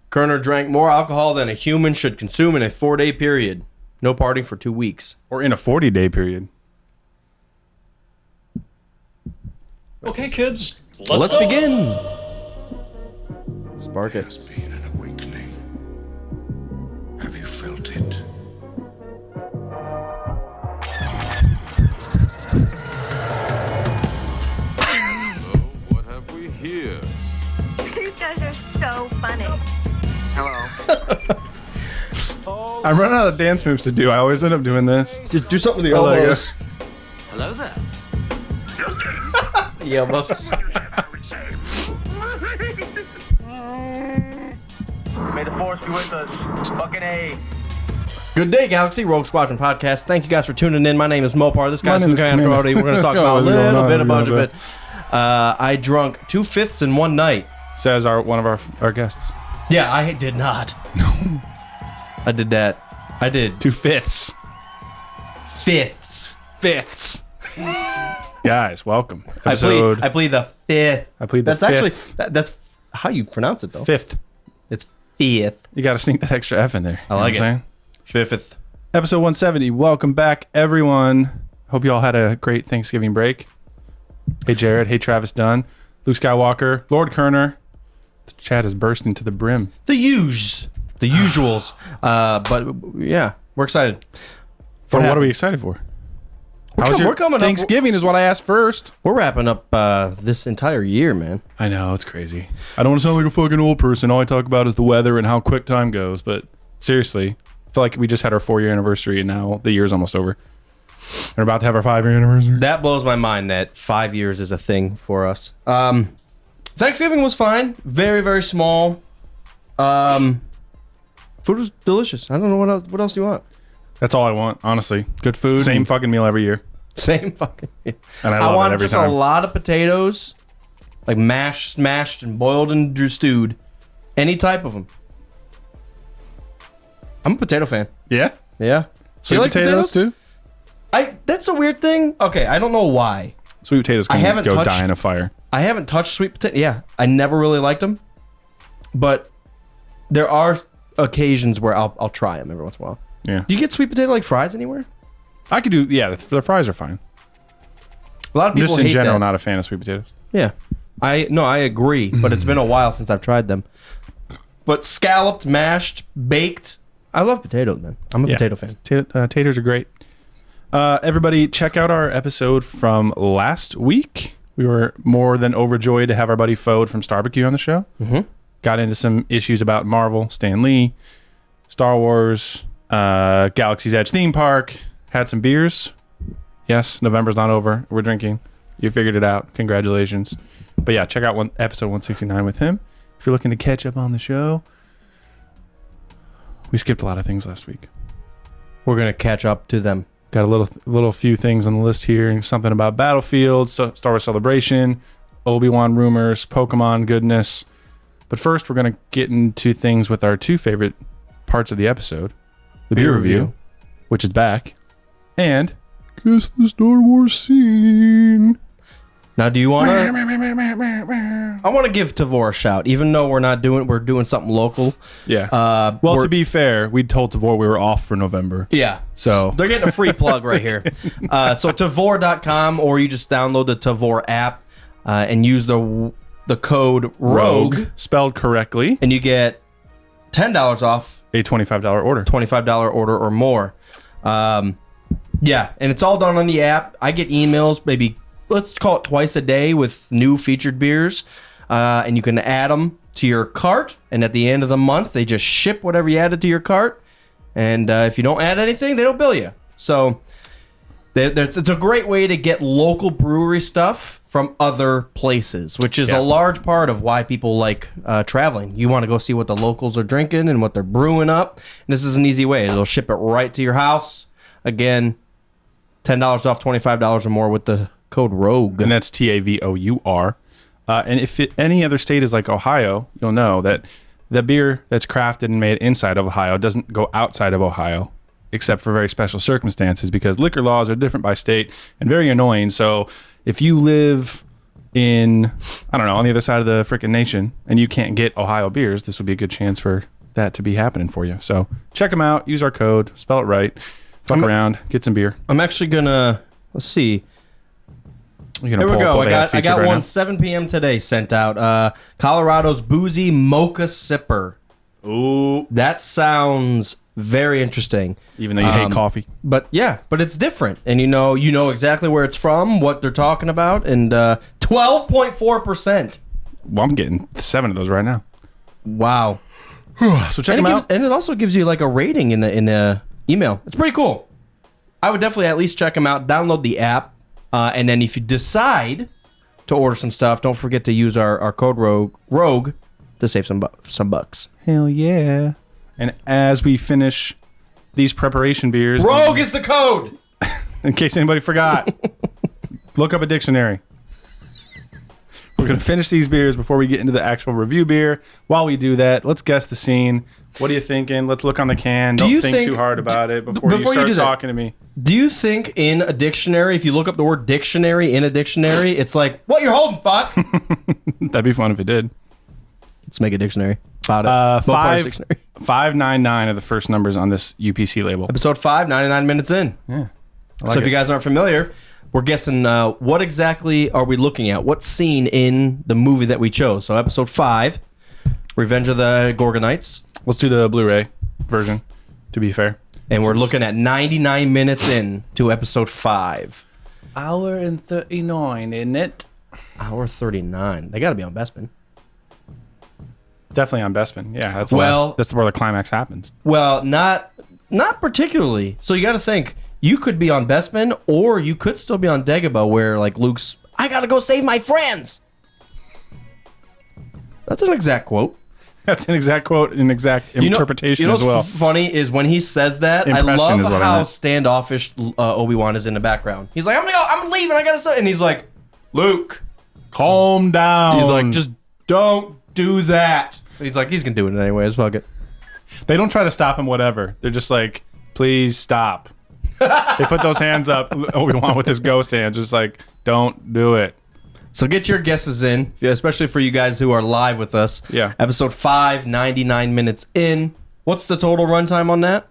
Kerner drank more alcohol than a human should consume in a 4-day period. No partying for 2 weeks. Or in a 40-day period. Okay, kids, Let's begin. Spark it. There's been an awakening. Have you felt it? So, what have we here? You guys are so funny. I'm running out of dance moves to do. I always end up doing this. Just do something with the I like elbows. Hello there. The elbows. May the force be with us. Fucking A. Good day, Galaxy Rogue Squadron podcast. Thank you guys for tuning in. My name is Mopar. This guy's My name is Commander Commander. Brody. We're going to talk Let's go. about a What's going little on? bit, a bunch Yeah, of it. I drank 2/5 in one night. Says one of our guests. Yeah, I did not. No. I did that. I did 2/5. fifths. Guys, welcome. I plead the fifth. I plead the That's actually fifth. that's how you pronounce it though. Fifth. It's fifth. You got to sneak that extra F in there. I like You know what it. I'm saying? Fifth. Episode 170. Welcome back, everyone. Hope you all had a great Thanksgiving break. Hey, Jared. Hey, Travis Dunn. Luke Skywalker. Lord Kerner. The chat has burst into the brim. The usuals. But yeah, we're excited. For what are we excited for? We're coming up. Thanksgiving is what I asked first. We're wrapping up this entire year, man. I know, it's crazy. I don't want to sound like a fucking old person. All I talk about is the weather and how quick time goes. But seriously, I feel like we just had our 4-year anniversary and now the year's almost over. We're about to have our 5-year anniversary. That blows my mind that 5 years is a thing for us. Thanksgiving was fine. Very, very small. Food was delicious. I don't know what else do you want? That's all I want, honestly. Good food. Same fucking meal every year. Same fucking. And I love want it every just time. a lot of potatoes, like mashed, smashed, and boiled and stewed. Any type of them. I'm a potato fan. Yeah? Yeah. Sweet You like potatoes too? That's a weird thing. Okay, I don't know why. Sweet potatoes can haven't go touched- die in a fire. I haven't touched sweet potato. Yeah, I never really liked them, but there are occasions where I'll try them every once in a while. Yeah. Do you get sweet potato like fries anywhere? I could do, yeah, the fries are fine. A lot of I'm people just in hate general that. not a fan of sweet potatoes. Yeah, I agree, but it's been a while since I've tried them. But scalloped, mashed, baked, I love potatoes, man. I'm a potato fan. Taters are great. Everybody, check out our episode from last week. We were more than overjoyed to have our buddy Fode from Starbecue on the show. Mm-hmm. Got into some issues about Marvel, Stan Lee, Star Wars, Galaxy's Edge theme park. Had some beers. Yes, November's not over. We're drinking. You figured it out. Congratulations. But yeah, check out episode 169 with him. If you're looking to catch up on the show. We skipped a lot of things last week. We're gonna catch up to them. Got a little few things on the list here. Something about Battlefield, Star Wars Celebration, Obi-Wan rumors, Pokemon goodness. But first, we're going to get into things with our two favorite parts of the episode. The beer review, which is back. And guess the Star Wars scene. Now, do you want to? I want to give Tavor a shout, even though we're doing something local. Yeah. Well, to be fair, we told Tavor we were off for November. Yeah. So they're getting a free plug right here. So Tavor.com, or you just download the Tavor app and use the code Rogue, spelled correctly, and you get $10 off a $25 order. $25 order or more. Yeah, and it's all done on the app. I get emails, maybe let's call it twice a day with new featured beers, and you can add them to your cart. And at the end of the month, they just ship whatever you added to your cart. And if you don't add anything, they don't bill you. So it's a great way to get local brewery stuff from other places, which is a large part of why people like traveling. You want to go see what the locals are drinking and what they're brewing up. And this is an easy way. They'll ship it right to your house. Again, $10 off, $25 or more with the code Rogue. And that's TAVOUR. And if any other state is like Ohio, you'll know that the beer that's crafted and made inside of Ohio doesn't go outside of Ohio, except for very special circumstances, because liquor laws are different by state and very annoying. So if you live in, I don't know, on the other side of the freaking nation, and you can't get Ohio beers, this would be a good chance for that to be happening for you. So check them out. Use our code. Spell it right. Fuck around. Get some beer. I'm actually gonna let's see. Here Here we go. I got one 7 p.m. today sent out. Colorado's Boozy Mocha Sipper. Ooh. That sounds very interesting. Even though you hate coffee. But yeah, but it's different. And you know exactly where it's from, what they're talking about, and 12.4%. Well, I'm getting 7 of those right now. Wow. So check them out. And it also gives you like a rating in the email. It's pretty cool. I would definitely at least check them out. Download the app. And then if you decide to order some stuff, don't forget to use our code Rogue to save some bucks. Hell yeah. And as we finish these preparation beers... Rogue is the code! In case anybody forgot. Look up a dictionary. We're going to finish these beers before we get into the actual review beer. While we do that, let's guess the scene. What are you thinking? Let's look on the can. Don't think too hard about it before you start talking to me. Do you think in a dictionary, if you look up the word dictionary in a dictionary, it's like, what you're holding, fuck? That'd be fun if it did. Let's make a dictionary. About it. 599 are the first numbers on this UPC label. Episode 5, 99 minutes in. Yeah. So if you guys aren't familiar, we're guessing what exactly are we looking at? What scene in the movie that we chose? So episode 5, Revenge of the Gorgonites. Let's do the Blu-ray version, to be fair. And we're looking at 99 minutes in to episode 5. Hour and 39, isn't it? Hour 39. They got to be on Bespin. Definitely on Bespin. Yeah, that's where the climax happens. Well, not particularly. So you got to think, you could be on Bespin, or you could still be on Dagobah, where like Luke's, I got to go save my friends. That's an exact quote. That's an exact quote, an exact interpretation as well. What's funny is when he says that, I love how standoffish Obi-Wan is in the background. He's like, I'm leaving, I gotta say, and he's like, Luke, calm down. He's like, just don't do that. He's like, he's gonna do it anyways, fuck it. They don't try to stop him, whatever. They're just like, please stop. They put those hands up, Obi-Wan with his ghost hands, just like, don't do it. So get your guesses in, especially for you guys who are live with us. Yeah. Episode 5, 99 minutes in. What's the total runtime on that?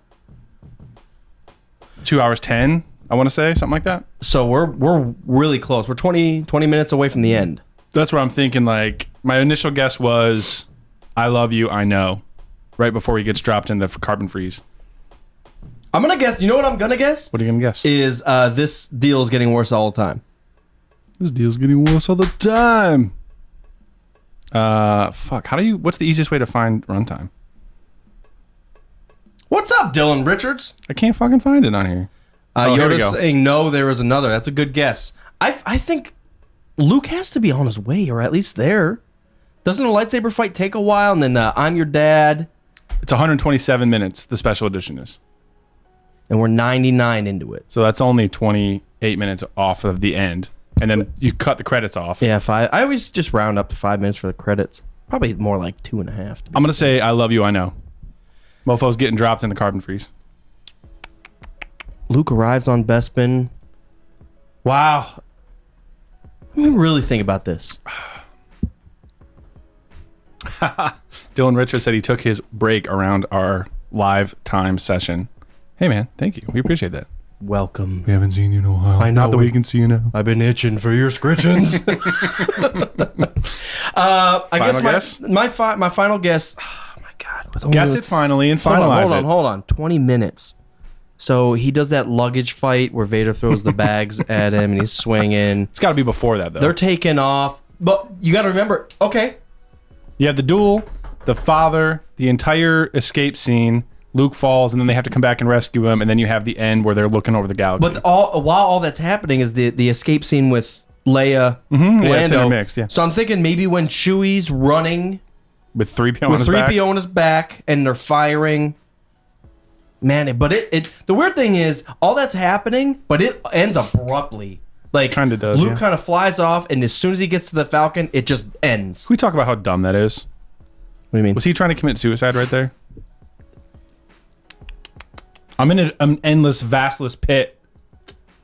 2 hours 10, I want to say, something like that. So we're really close. We're 20 minutes away from the end. That's where I'm thinking, like, my initial guess was, I love you, I know, right before he gets dropped in the carbon freeze. I'm going to guess, you know what I'm going to guess? What are you going to guess? Is this deal is getting worse all the time. This deal's getting worse all the time. Fuck. What's the easiest way to find runtime? What's up, Dylan Richards? I can't fucking find it on here. Here we Yoda's go. saying no, there was another. That's a good guess. I think Luke has to be on his way, or at least there. Doesn't a lightsaber fight take a while? And then I'm your dad. It's 127 minutes, the special edition is. And we're 99 into it. So that's only 28 minutes off of the end. And then you cut the credits off. Yeah, 5. I always just round up to 5 minutes for the credits. Probably more like 2.5. I'm going to say I love you, I know. Mofo's getting dropped in the carbon freeze. Luke arrives on Bespin. Wow. Let me really think about this. Dylan Richards said he took his break around our live time session. Hey, man. Thank you. We appreciate that. Welcome. We haven't seen you in a while. I know. Not that we can see you now. I've been itching for your scritchins. I guess my final guess. Oh my god! Guess it finally and finalize it. Hold on. 20 minutes. So he does that luggage fight where Vader throws the bags at him and he's swinging. It's got to be before that though. They're taking off, but you got to remember. Okay. You have the duel, the father, the entire escape scene. Luke falls, and then they have to come back and rescue him, and then you have the end where they're looking over the galaxy. But while all that's happening is the escape scene with Leia, Lando. Yeah, it's intermixed, yeah. So I'm thinking maybe when Chewie's running with 3PO on his back, and they're firing. Man, but the weird thing is all that's happening, but it ends abruptly. Like kind of does. Luke kind of flies off, and as soon as he gets to the Falcon, it just ends. Can we talk about how dumb that is? What do you mean? Was he trying to commit suicide right there? I'm in an endless, vastless pit.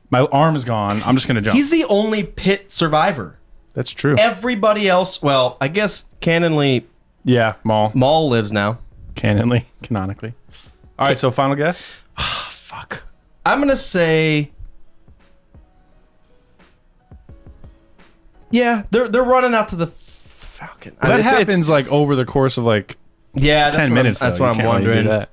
My arm is gone. I'm just going to jump. He's the only pit survivor. That's true. Everybody else, well, I guess canonly Yeah, Maul lives now. canonically. All right, so final guess. Fuck. I'm gonna say. Yeah, they're running out to the Falcon. That It's- happens like over the course of like yeah, that's 10 what minutes. That's though. what You I'm can't really do wondering. that.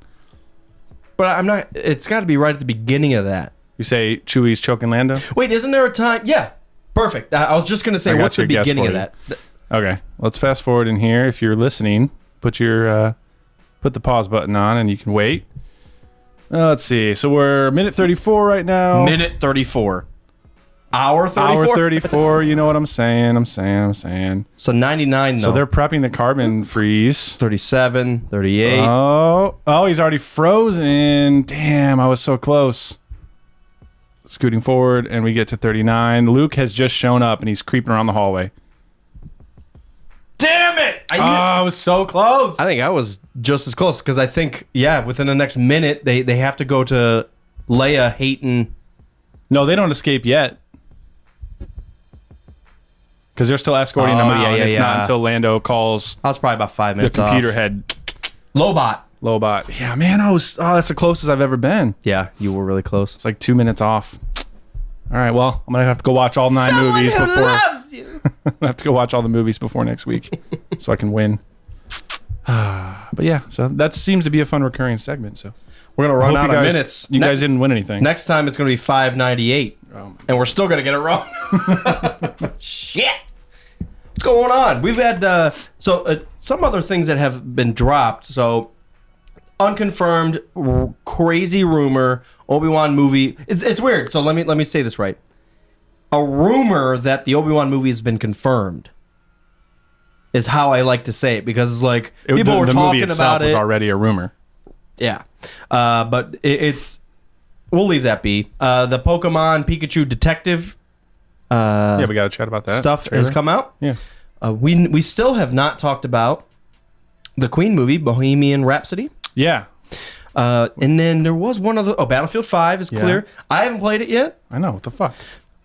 But I'm not. It's got to be right at the beginning of that. You say Chewie's choking Lando? Wait, isn't there a time? Yeah, perfect. I was just gonna say, I got what's the your guess beginning for of you. that? Okay, let's fast forward in here. If you're listening, put the pause button on and you can wait. Let's see. So we're minute 34 right now. Minute 34. Hour 34. Hour 34. You know what I'm saying? I'm saying. So 99. So though. they're prepping the carbon freeze. 37, 38. Oh, he's already frozen. Damn, I was so close. Scooting forward, and we get to 39. Luke has just shown up, and he's creeping around the hallway. Damn it! I was so close. I think I was just as close because I think, yeah, within the next minute, they have to go to Leia hating. No, they don't escape yet. Because they're still escorting him out. yeah, and it's yeah. not until Lando calls I was probably about 5 the minutes computer off. head. Lobot. Lobot. Yeah, man, that's the closest I've ever been. Yeah, you were really close. It's like 2 minutes off. All right, well, I'm going to have to go watch all 9 movies before. I'm gonna have to go watch all the movies before next week so I can win. But yeah, so that seems to be a fun recurring segment. So We're going to run hope out you of guys- minutes. You guys didn't win anything. Next time it's going to be 598. Oh. And we're still going to get it wrong. Shit. What's going on? We've had some other things that have been dropped. So unconfirmed, crazy rumor, Obi-Wan movie. It's weird. So let me say this right. A rumor that the Obi-Wan movie has been confirmed is how I like to say it because it's like people were the talking movie itself about was it. already a rumor. Yeah. But it's we'll leave that be. The Pokemon Pikachu detective Yeah, we got to chat about that. stuff trailer. has come out. Yeah. We still have not talked about the Queen movie, Bohemian Rhapsody. Yeah, And then there was one other. Battlefield 5 is clear. I haven't played it yet. I know. What the fuck?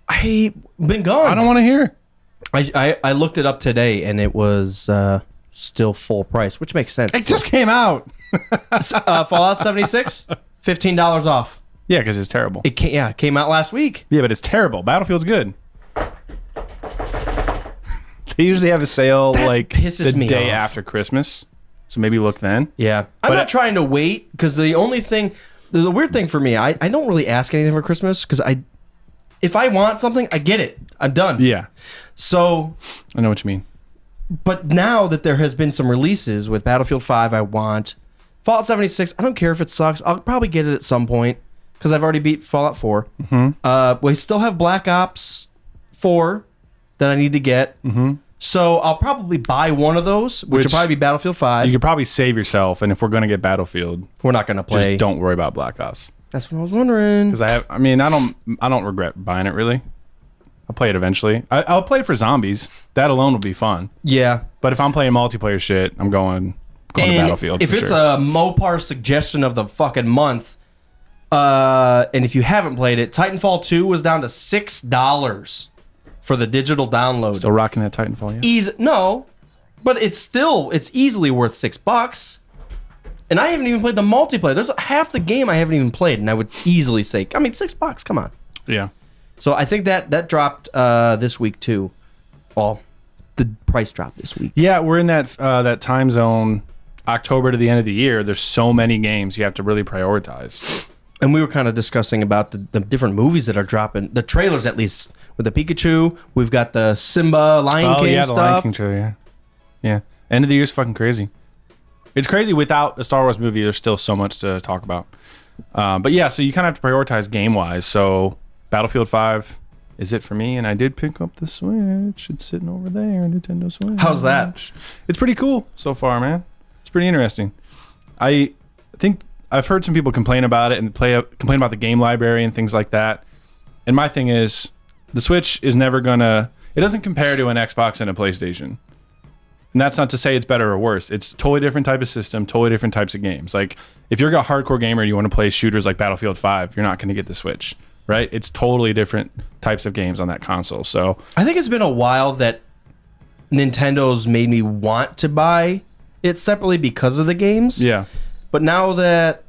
I've been gone. I don't want to hear. I looked it up today, and it was still full price, which makes sense. It just came out. Fallout 76, $15 off. Yeah, because it's terrible. It came out last week. Yeah, but it's terrible. Battlefield's good. They usually have a sale like pisses the me day off. after Christmas. So maybe look then. Yeah. I'm not trying to wait because the weird thing for me, I don't really ask anything for Christmas because if I want something, I get it. I'm done. Yeah, So, I know what you mean. but now that there has been some releases with Battlefield 5, I want Fallout 76. I don't care if it sucks. I'll probably get it at some point because I've already beat Fallout 4. Mm-hmm. We still have Black Ops 4 that I need to get. Mm-hmm. So I'll probably buy one of those, which will probably be Battlefield 5. You could probably save yourself, and if we're gonna get Battlefield, We're not going to play. just don't worry about Black Ops. That's what I was wondering. Because I don't regret buying it really. I'll play it eventually. I'll play it for zombies. That alone will be fun. Yeah. But if I'm playing multiplayer shit, I'm going to Battlefield. If for it's sure. a Mopar suggestion of the fucking month, and if you haven't played it, Titanfall 2 was down to $6 for the digital download. Still rocking that Titanfall, yeah. No, but it's easily worth $6. And I haven't even played the multiplayer. There's half the game I haven't even played, and I would easily say, $6. Come on. Yeah. So I think that dropped this week too. Well, the price dropped this week. Yeah, we're in that time zone, October to the end of the year. There's so many games you have to really prioritize. And we were kind of discussing about the different movies that are dropping, the trailers at least. With the Pikachu, we've got the Simba, Lion King the stuff. Lion King trailer, yeah. End of the year's fucking crazy. It's crazy without the Star Wars movie. There's still so much to talk about. But yeah, so you kind of have to prioritize game-wise. So Battlefield 5 is it for me, and I did pick up the Switch. It's sitting over there, Nintendo Switch. How's that? It's pretty cool so far, man. It's pretty interesting. I think I've heard some people complain about it and complain about the game library and things like that. And my thing is, the Switch is never gonna. It doesn't compare to an Xbox and a PlayStation. And that's not to say it's better or worse. It's a totally different type of system, totally different types of games. Like if you're a hardcore gamer and you want to play shooters like Battlefield 5, you're not going to get the Switch. right? It's totally different types of games on that console. So I think it's been a while that Nintendo's made me want to buy it separately because of the games. yeah, But now that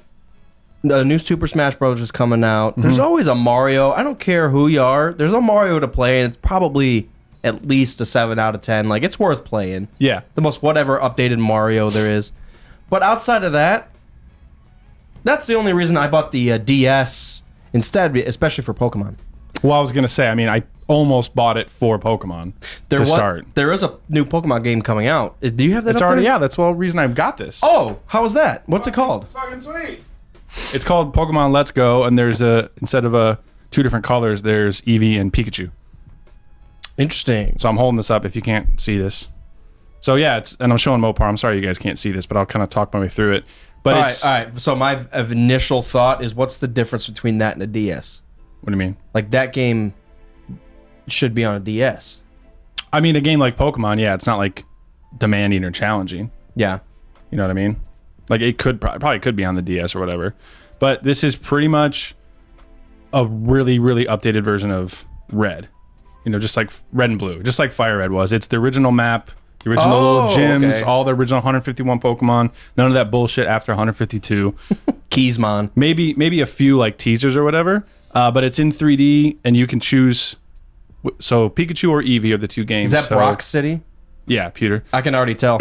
the new Super Smash Bros. Is coming out, there's always a Mario. I don't care who you are. There's a Mario to play, and it's probably at least a 7 out of 10. Like, it's worth playing. yeah. The most whatever updated Mario there is. But outside of that, that's the only reason I bought the DS instead, especially for Pokemon. Well, I was gonna say, I mean, I almost bought it for Pokemon start. There is a new Pokemon game coming out. Do you have that It's up already there? yeah. That's the whole reason I got this. Oh, how was that? What's it called? Fucking sweet. It's called Pokemon Let's Go, and there's instead of 2 different colors, there's Eevee and Pikachu. Interesting. So I'm holding this up if you can't see this. So yeah, and I'm showing Mopar. I'm sorry you guys can't see this, but I'll kind of talk my way through it. But All it's right. So my initial thought is, what's the difference between that and a DS? what do you mean? Like, that game should be on a DS. I mean, a game like Pokemon, yeah, it's not like demanding or challenging. Yeah. You know what I mean? Like it could probably could be on the DS or whatever. But this is pretty much a really, really updated version of Red. You know, just like Red and Blue, just like Fire Red was. It's the original map, the original little gyms, okay. all the original 151 Pokemon. None of that bullshit after 152. Keysmon. Maybe a few like teasers or whatever. But it's in 3D, and you can choose. So Pikachu or Eevee are the 2 games. Is that so, Brock City? Yeah, Peter. I can already tell.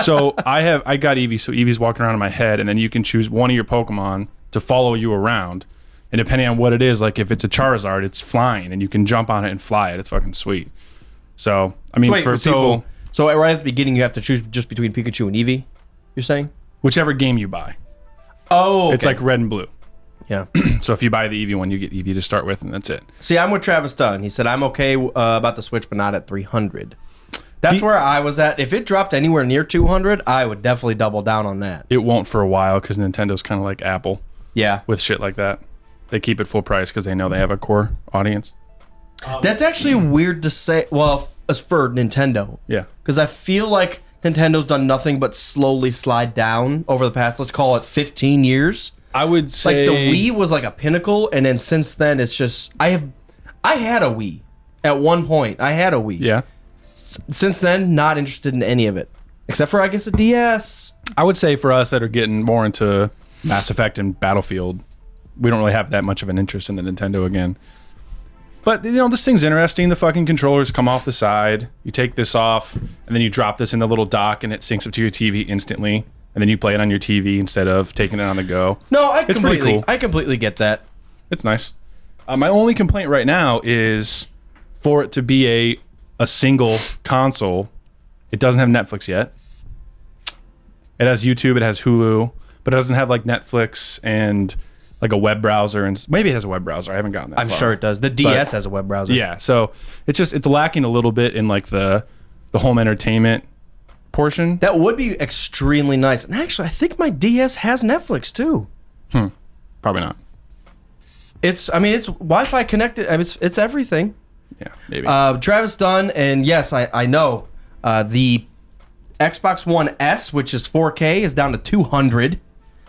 So I got Eevee, so Eevee's walking around in my head, and then you can choose one of your Pokemon to follow you around. And depending on what it is, like if it's a Charizard, it's flying, and you can jump on it and fly it. It's fucking sweet. So I mean, for people, so right at the beginning, you have to choose just between Pikachu and Eevee. You're saying? whichever game you buy, Oh, okay. it's like Red and Blue. Yeah. So if you buy the Eevee one, you get Eevee to start with, and that's it. See, I'm with Travis Dunn. He said I'm okay about the Switch, but not at 300. That's where I was at. If it dropped anywhere near 200, I would definitely double down on that. It won't for a while because Nintendo's kind of like Apple Yeah. with shit like that. They keep it full price because they know they have a core audience. That's actually weird to say. Well, as for Nintendo. Yeah. Because I feel like Nintendo's done nothing but slowly slide down over the past, let's call it 15 years. I would say Like, the Wii was like a pinnacle, and then since then, it's just... I had a Wii at one point. I had a Wii. Yeah. Since then, not interested in any of it. Except for, I guess, a DS. I would say for us that are getting more into Mass Effect and Battlefield, we don't really have that much of an interest in the Nintendo again. But, you know, this thing's interesting. The fucking controllers come off the side. You take this off, and then you drop this in the little dock, and it syncs up to your TV instantly. And then you play it on your TV instead of taking it on the go. No, It's pretty cool. I completely get that. It's nice. My only complaint right now is for it to be a single console, it doesn't have Netflix yet. It has YouTube, it has Hulu, but it doesn't have like Netflix and like a web browser, and maybe it has a web browser. I haven't gotten that I'm far. sure it does. The DS has a web browser. Yeah, so it's lacking a little bit in like the home entertainment portion. That would be extremely nice. And actually, I think my DS has Netflix too. Probably not. It's Wi-Fi connected. I mean, it's everything. Yeah, maybe. Travis Dunn, and yes, I know the Xbox One S, which is 4K, is down to 200.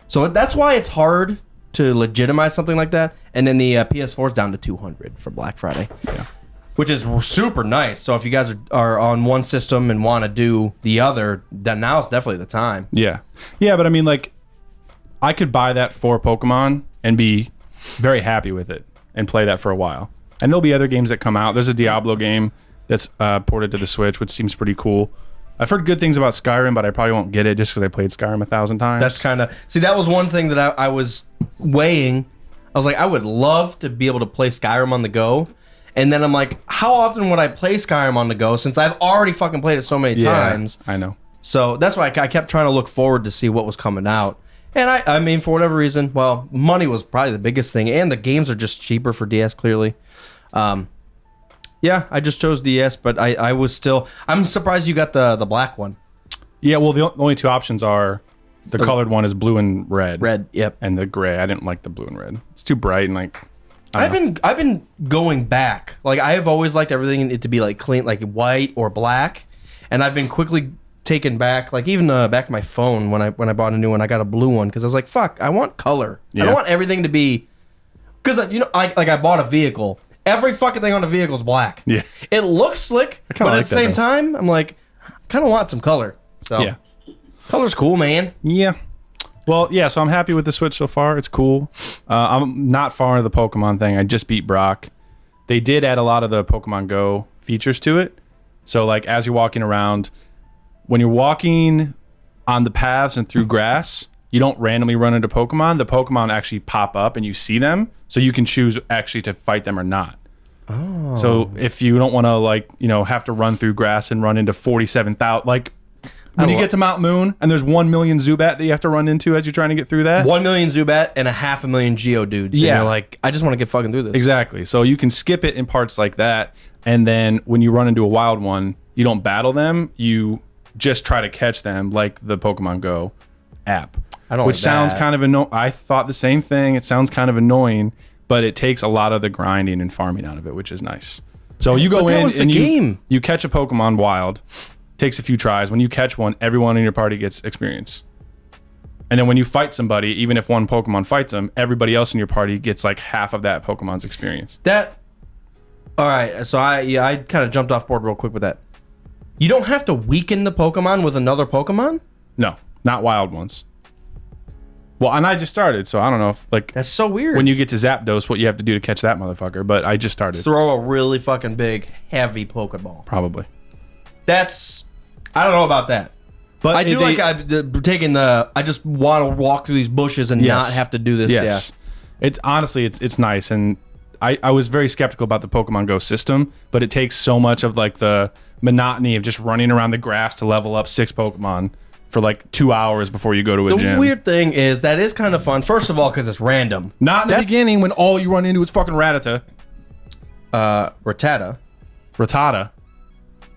So that's why it's hard to legitimize something like that. And then the PS4 is down to 200 for Black Friday. Yeah. Which is super nice. So if you guys are on one system and want to do the other, then now's definitely the time. Yeah. Yeah, but I mean, like, I could buy that for Pokemon and be very happy with it and play that for a while. And there'll be other games that come out. There's a Diablo game that's ported to the Switch, which seems pretty cool. I've heard good things about Skyrim, but I probably won't get it just because I played Skyrim 1,000 times. That's kind of... See, that was one thing that I was weighing. I was like, I would love to be able to play Skyrim on the go. And then I'm like, how often would I play Skyrim on the go since I've already fucking played it so many times? I know. So that's why I kept trying to look forward to see what was coming out. And I mean, for whatever reason, well, money was probably the biggest thing. And the games are just cheaper for DS, clearly. Yeah, I just chose DS, but I was still... I'm surprised you got the black one. Yeah, well, the only 2 options are the colored one is blue and red. Red, yep. And the gray. I didn't like the blue and red. It's too bright and like... I've been going back. Like, I have always liked everything it to be like clean, like white or black, and I've been quickly taken back. Like, even back my phone when I bought a new one, I got a blue one because I was like, fuck, I want color. I Yeah. don't want everything to be Because I bought a vehicle. Every fucking thing on the vehicle is black. Yeah. It looks slick, but like at the that, same though. time, I'm like, I kind of want some color. So Yeah. color's cool, man. Yeah. Well, yeah, so I'm happy with the Switch so far. It's cool. I'm not far into the Pokemon thing. I just beat Brock. They did add a lot of the Pokemon Go features to it. So, like, as you're walking around, when you're walking on the paths and through grass, you don't randomly run into Pokemon. The Pokemon actually pop up and you see them, so you can choose actually to fight them or not. Oh. So if you don't want to, like, have to run through grass and run into 47,000, like, when you get to Mount Moon and there's 1 million Zubat that you have to run into as you're trying to get through that. 1 million Zubat and 500,000 Geodudes. Yeah. And you're like, I just want to get fucking through this. Exactly. So you can skip it in parts like that. And then when you run into a wild one, you don't battle them. You just try to catch them like the Pokemon Go app. Which sounds kind of annoying. I thought the same thing. It sounds kind of annoying, but it takes a lot of the grinding and farming out of it, which is nice. So you go in and you catch a Pokemon wild. Takes a few tries. When you catch one, everyone in your party gets experience. And then when you fight somebody, even if one Pokemon fights them, everybody else in your party gets like half of that Pokemon's experience. All right, so I kind of jumped off board real quick with that. You don't have to weaken the Pokemon with another Pokemon? No, not wild ones. Well, and I just started, so I don't know if, like... That's so weird. When you get to Zapdos, what you have to do to catch that motherfucker, but I just started. Throw a really fucking big, heavy Pokeball. Probably. I don't know about that. But I I just want to walk through these bushes and not have to do this. Yes. Yeah. It's honestly, it's nice. And I was very skeptical about the Pokemon Go system, but it takes so much of like the monotony of just running around the grass to level up 6 Pokemon for like 2 hours before you go to a gym. The weird thing is that is kind of fun. First of all, because it's random. Not in the beginning when all you run into is fucking Rattata. Rattata.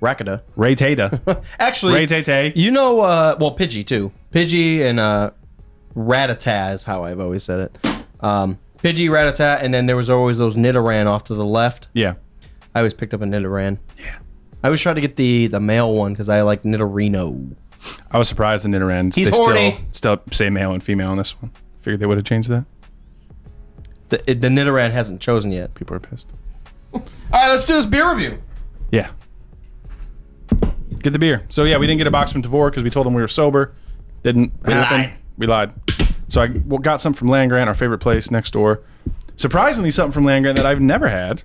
Rakata. Rattata. Actually, Rattata. Pidgey too. Pidgey and Rattata is how I've always said it. Pidgey, Rattata, and then there was always those Nidoran off to the left. Yeah. I always picked up a Nidoran. Yeah. I always tried to get the male one because I like Nidorino. I was surprised the Nidorans. He's horny. Still say male and female on this one. Figured they would have changed that. The Nidoran hasn't chosen yet. People are pissed. All right, let's do this beer review. Yeah. Get the beer. So yeah, we didn't get a box from Tavor because we told them we were sober. Didn't happen. We lied. So I got something from Land Grant, our favorite place next door. Surprisingly, something from Land Grant that I've never had.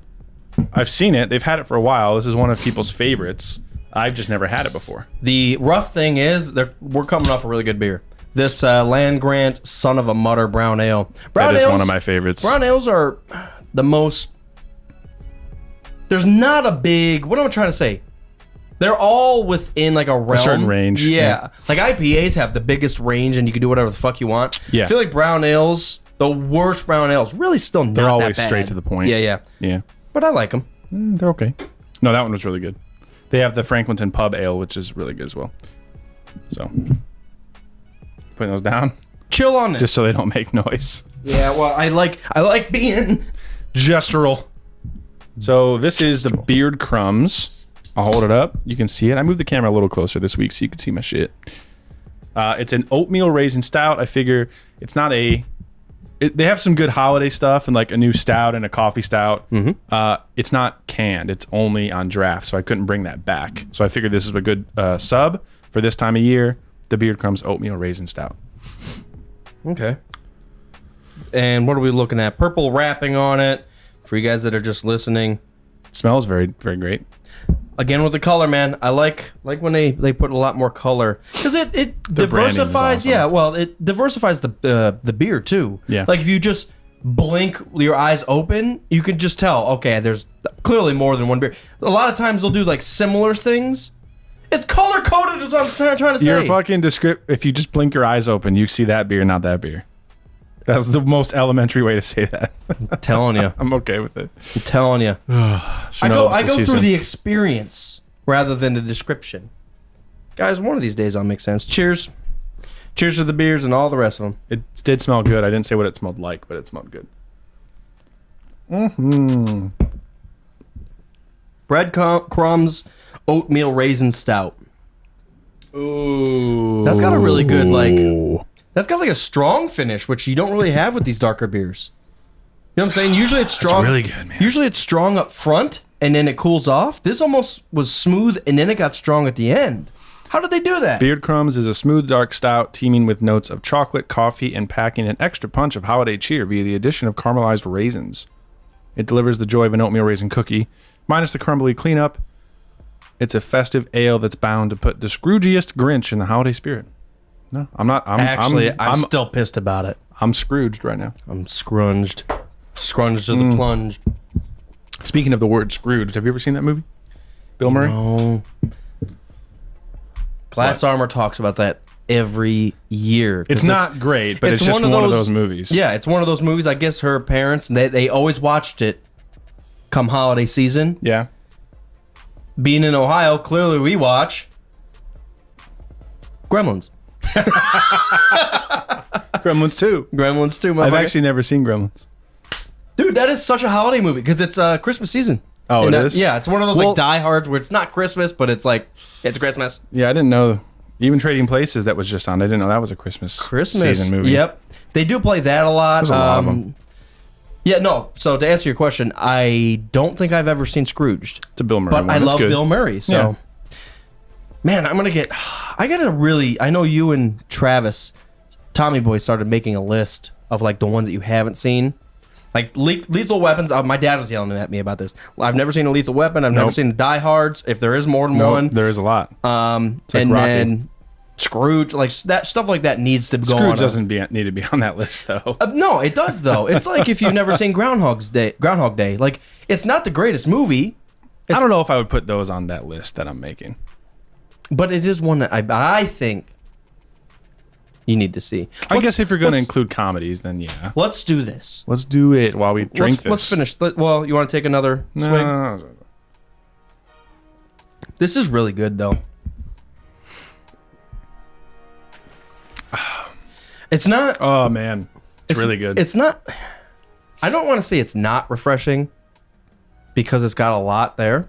I've seen it. They've had it for a while. This is one of people's favorites. I've just never had it before. The rough thing is, we're coming off a really good beer. This Land Grant Son of a Mutter Brown Ale. That is one of my favorites. Brown ales are the most... There's not a big... What am I trying to say? They're all within like a realm. A certain range. Yeah. Like IPAs have the biggest range and you can do whatever the fuck you want. Yeah. I feel like brown ales, the worst brown ales, really still not that bad. They're always straight to the point. Yeah. But I like them. They're okay. No, that one was really good. They have the Franklinton Pub Ale, which is really good as well. So, putting those down. Chill on it. Just so they don't make noise. Yeah, well, I like being gestural. So this is the Beard Crumbs. I'll hold it up. You can see it. I moved the camera a little closer this week so you can see my shit. It's an oatmeal raisin stout. I figure it's not a... they have some good holiday stuff and like a new stout and a coffee stout. Mm-hmm. It's not canned. It's only on draft, so I couldn't bring that back. So I figured this is a good sub for this time of year. The Beard Crumbs oatmeal raisin stout. Okay. And what are we looking at? Purple wrapping on it. For you guys that are just listening. It smells very, very great. Again with the color, man. I like when they put a lot more color because it diversifies. Awesome. Yeah, well, it diversifies the beer too. Yeah, like if you just blink your eyes open, you can just tell. Okay, there's clearly more than one beer. A lot of times they'll do like similar things. It's color coded. Is what I'm trying to say. You're fucking if you just blink your eyes open, you see that beer, not that beer. That's the most elementary way to say that. I'm telling you. I'm okay with it. I'm telling you. I go through the experience rather than the description. Guys, one of these days I'll make sense. Cheers. Cheers to the beers and all the rest of them. It did smell good. I didn't say what it smelled like, but it smelled good. Mm-hmm. Breadcrumbs oatmeal raisin stout. Ooh. That's got a really good, like... That's got like a strong finish, which you don't really have with these darker beers. know what I'm saying? Usually it's strong. really good, man. Usually it's strong up front and then it cools off. This almost was smooth and then it got strong at the end. How did they do that? Beard Crumbs is a smooth, dark stout teeming with notes of chocolate, coffee, and packing an extra punch of holiday cheer via the addition of caramelized raisins. It delivers the joy of an oatmeal raisin cookie, minus the crumbly cleanup. It's a festive ale that's bound to put the Scroogiest Grinch in the holiday spirit. No, I'm not. I'm still pissed about it. I'm Scrooged right now. I'm scrunged. Scrunged to the plunge. Speaking of the word Scrooged, have you ever seen that movie? Bill Murray? No. Glass Armor talks about that every year. It's not great, but it's just one of those movies. Yeah, it's one of those movies. I guess her parents, they always watched it come holiday season. Yeah. Being in Ohio, clearly we watch Gremlins. Gremlins 2. Gremlins 2, I've actually never seen Gremlins. Dude, that is such a holiday movie because it's Christmas season. Oh, And it is? Yeah, it's one of those like diehards where it's not Christmas, but it's like, it's Christmas. Yeah, I didn't know. Even Trading Places that was just on. I didn't know that was a Christmas season movie. Yep. They do play that a lot. There's a lot of them. Yeah, no. So to answer your question, I don't think I've ever seen Scrooged. It's a Bill Murray But one. I It's love good. Bill Murray. So, man, I know you and Travis, Tommy Boy started making a list of like the ones that you haven't seen. Like Lethal Weapons. My dad was yelling at me about this. I've never seen a Lethal Weapon. I've never seen the Die Hards. If there is more than one, there is a lot. like Rocky. then Scrooge, like that stuff like that needs to go on. Scrooge doesn't need to be on that list though. No, it does though. It's like if you've never seen Groundhog Day. Like it's not the greatest movie, I don't know if I would put those on that list that I'm making. but it is one that I think you need to see. I guess if you're going to let's- include comedies, then yeah. Let's do this. Let's do it while we drink Let's finish. Well, you want to take another swig? No. This is really good though. It's not. Oh man, it's really good. It's not. I don't want to say it's not refreshing because it's got a lot there.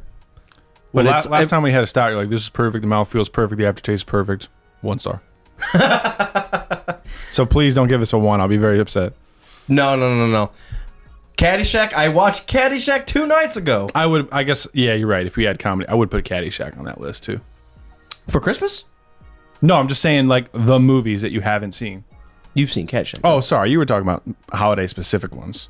But But last time we had a stout, you're like, this is perfect. The mouth feels perfect. The aftertaste is perfect. 1 star. So please don't give us a 1. I'll be very upset. No. Caddyshack. I watched Caddyshack 2 nights ago I guess, yeah, you're right. If we had comedy, I would put Caddyshack on that list too. for Christmas. No, I'm just saying like the movies that you haven't seen. You've seen Caddyshack. Oh, sorry. You were talking about holiday specific ones.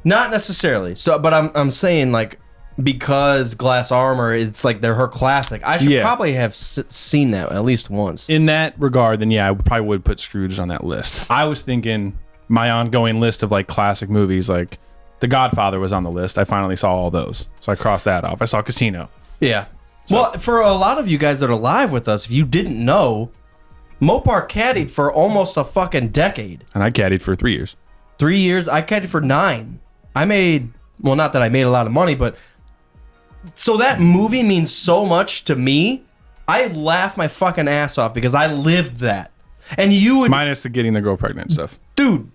Not necessarily. So, but I'm saying like because Glass Armor, it's like they're her classic. I should probably have seen that at least once. In that regard, then yeah, I probably would put Scrooge on that list. I was thinking my ongoing list of like classic movies, like The Godfather was on the list. I finally saw all those. So I crossed that off. I saw Casino. Yeah. Well, for a lot of you guys that are live with us, if you didn't know, Mopar caddied for almost a fucking decade. And I caddied for 3 years. 3 years. I caddied for 9. I made, well, not that I made a lot of money, but so that movie means so much to me. I laugh my fucking ass off because I lived that. And you would, Minus the getting the girl pregnant stuff. dude.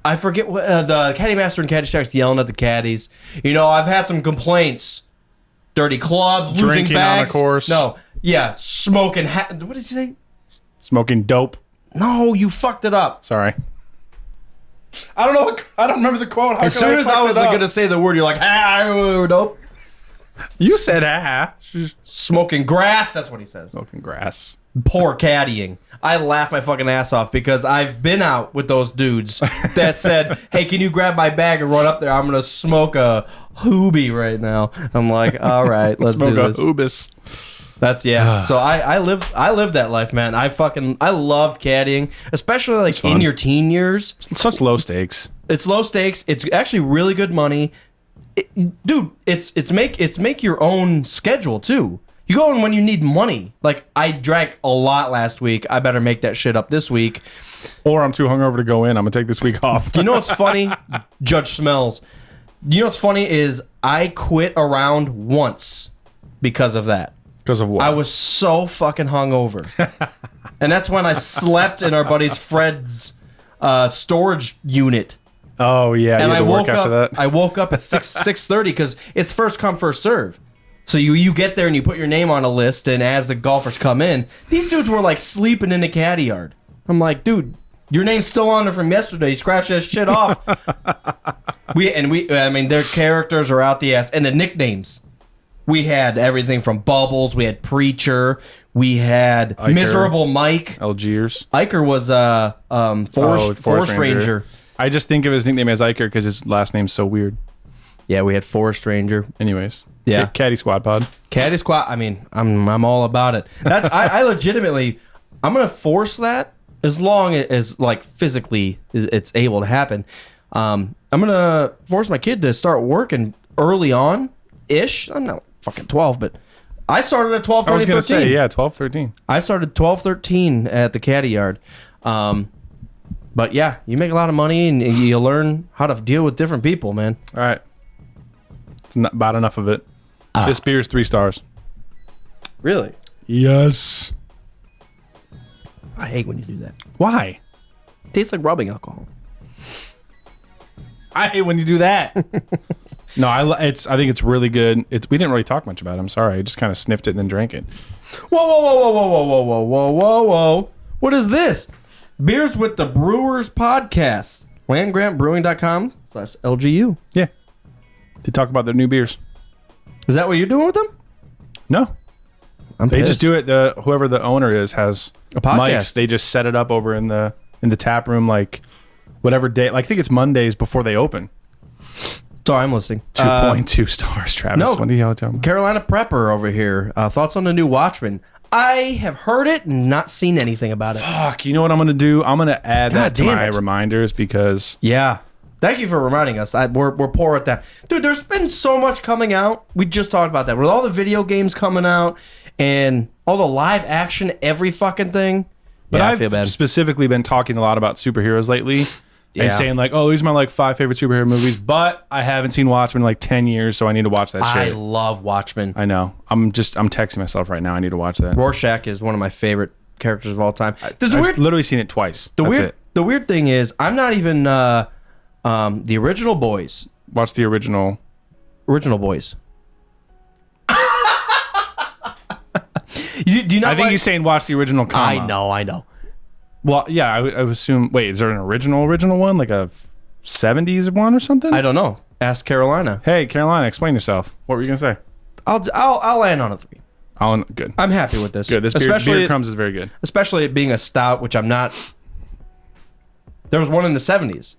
I forget what the caddy master and Caddyshack's yelling at the caddies. You know, I've had some complaints. Dirty clubs, losing Drinking on the bags. course. No, yeah, smoking. What did you say? Smoking dope. No, you fucked it up. Sorry. I don't know. I don't remember the quote. How As soon as I was gonna say the word, you're like, nope. You said ah. Smoking grass. That's what he says. Smoking grass. Poor caddying. I laugh my fucking ass off because I've been out with those dudes that said, "Hey, can you grab my bag and run up there? I'm gonna smoke a hoobie right now." I'm like, "All right, let's Smoke do a this." ubis. That's So I lived that life, man. I loved caddying, especially like in your teen years. Such low stakes. It's low stakes. It's actually really good money, dude. It's make your own schedule too. You go in when you need money. Like I drank a lot last week. I better make that shit up this week. Or I'm too hungover to go in. I'm gonna take this week off. You know what's funny? Judge Smells. You know what's funny is I quit around once because of that. Because of what? I was so fucking hungover. And that's when I slept in our buddy's Fred's storage unit. Oh yeah. And you had I to woke work after up. that. I woke up at 6:30 because it's first come first serve. So you get there and you put your name on a list, and as the golfers come in, these dudes were like sleeping in the caddy yard. I'm like, dude, Your name's still on there from yesterday. You scratched that shit off. I mean, their characters are out the ass. And the nicknames. We had everything from Bubbles. We had Preacher. We had Iker. Miserable Mike. Algiers. Iker was Forest Ranger. I just think of his nickname as Iker because his last name's so weird. Yeah, we had Forest Ranger. Anyways. Yeah. Caddy Squad Pod. Caddy Squad. I mean, I'm all about it. That's I legitimately, I'm gonna force that as long as like physically it's able to happen. I'm gonna force my kid to start working early on ish. I'm not fucking 12, but I started at 12, 13. I was gonna say, yeah, 12, 13. I started 12, 13 at the caddy yard. But yeah, you make a lot of money and you learn how to deal with different people, man. All right. It's not about enough of it. This beer's 3 stars. Really? Yes. I hate when you do that. Why? It tastes like rubbing alcohol. I hate when you do that. No, I think it's really good. We didn't really talk much about it. I'm sorry. I just kind of sniffed it and then drank it. Whoa, whoa, whoa, whoa, whoa, whoa, whoa, whoa, whoa, whoa, whoa. What is this? Beers with the Brewers Podcast. LandGrantBrewing.com/LGU. Yeah. They talk about their new beers. Is that what you're doing with them? No. I'm They pissed. just do it. Whoever the owner is has A podcast. mics. They just set it up over in the tap room, like whatever day. Like, I think it's Mondays before they open. Sorry, I'm listening. 2.2 stars, Travis. no. What do you tell me? Carolina Prepper over here. Thoughts on the new Watchmen? I have heard it and not seen anything about it. Fuck. You know what I'm gonna do? I'm gonna add that to damn my it. reminders because Yeah. Thank you for reminding us. We're poor at that. Dude, there's been so much coming out. We just talked about that. With all the video games coming out and all the live action, every fucking thing. But Yeah, I I've feel bad. specifically been talking a lot about superheroes lately. Yeah. And saying like, oh, these are my like 5 favorite superhero movies, but I haven't seen Watchmen in like 10 years, so I need to watch that I shit. love Watchmen. I know. I'm texting myself right now. I need to watch that. Rorschach is one of my favorite characters of all time. I've literally seen it twice. That's it. The weird thing is, I'm not even the original boys. Watch the original. Original boys. Do you not I think like- he's saying watch the original comma. I know. Well, yeah, I would assume. Wait, is there an original one, like a 70s one or something? I don't know. Ask Carolina. Hey, Carolina, explain yourself. What were you gonna say? I'll land on a 3. Good. I'm happy with this. Good. This beer crumbs is very good. Especially it being a stout, which I'm not. There was one in the 70s.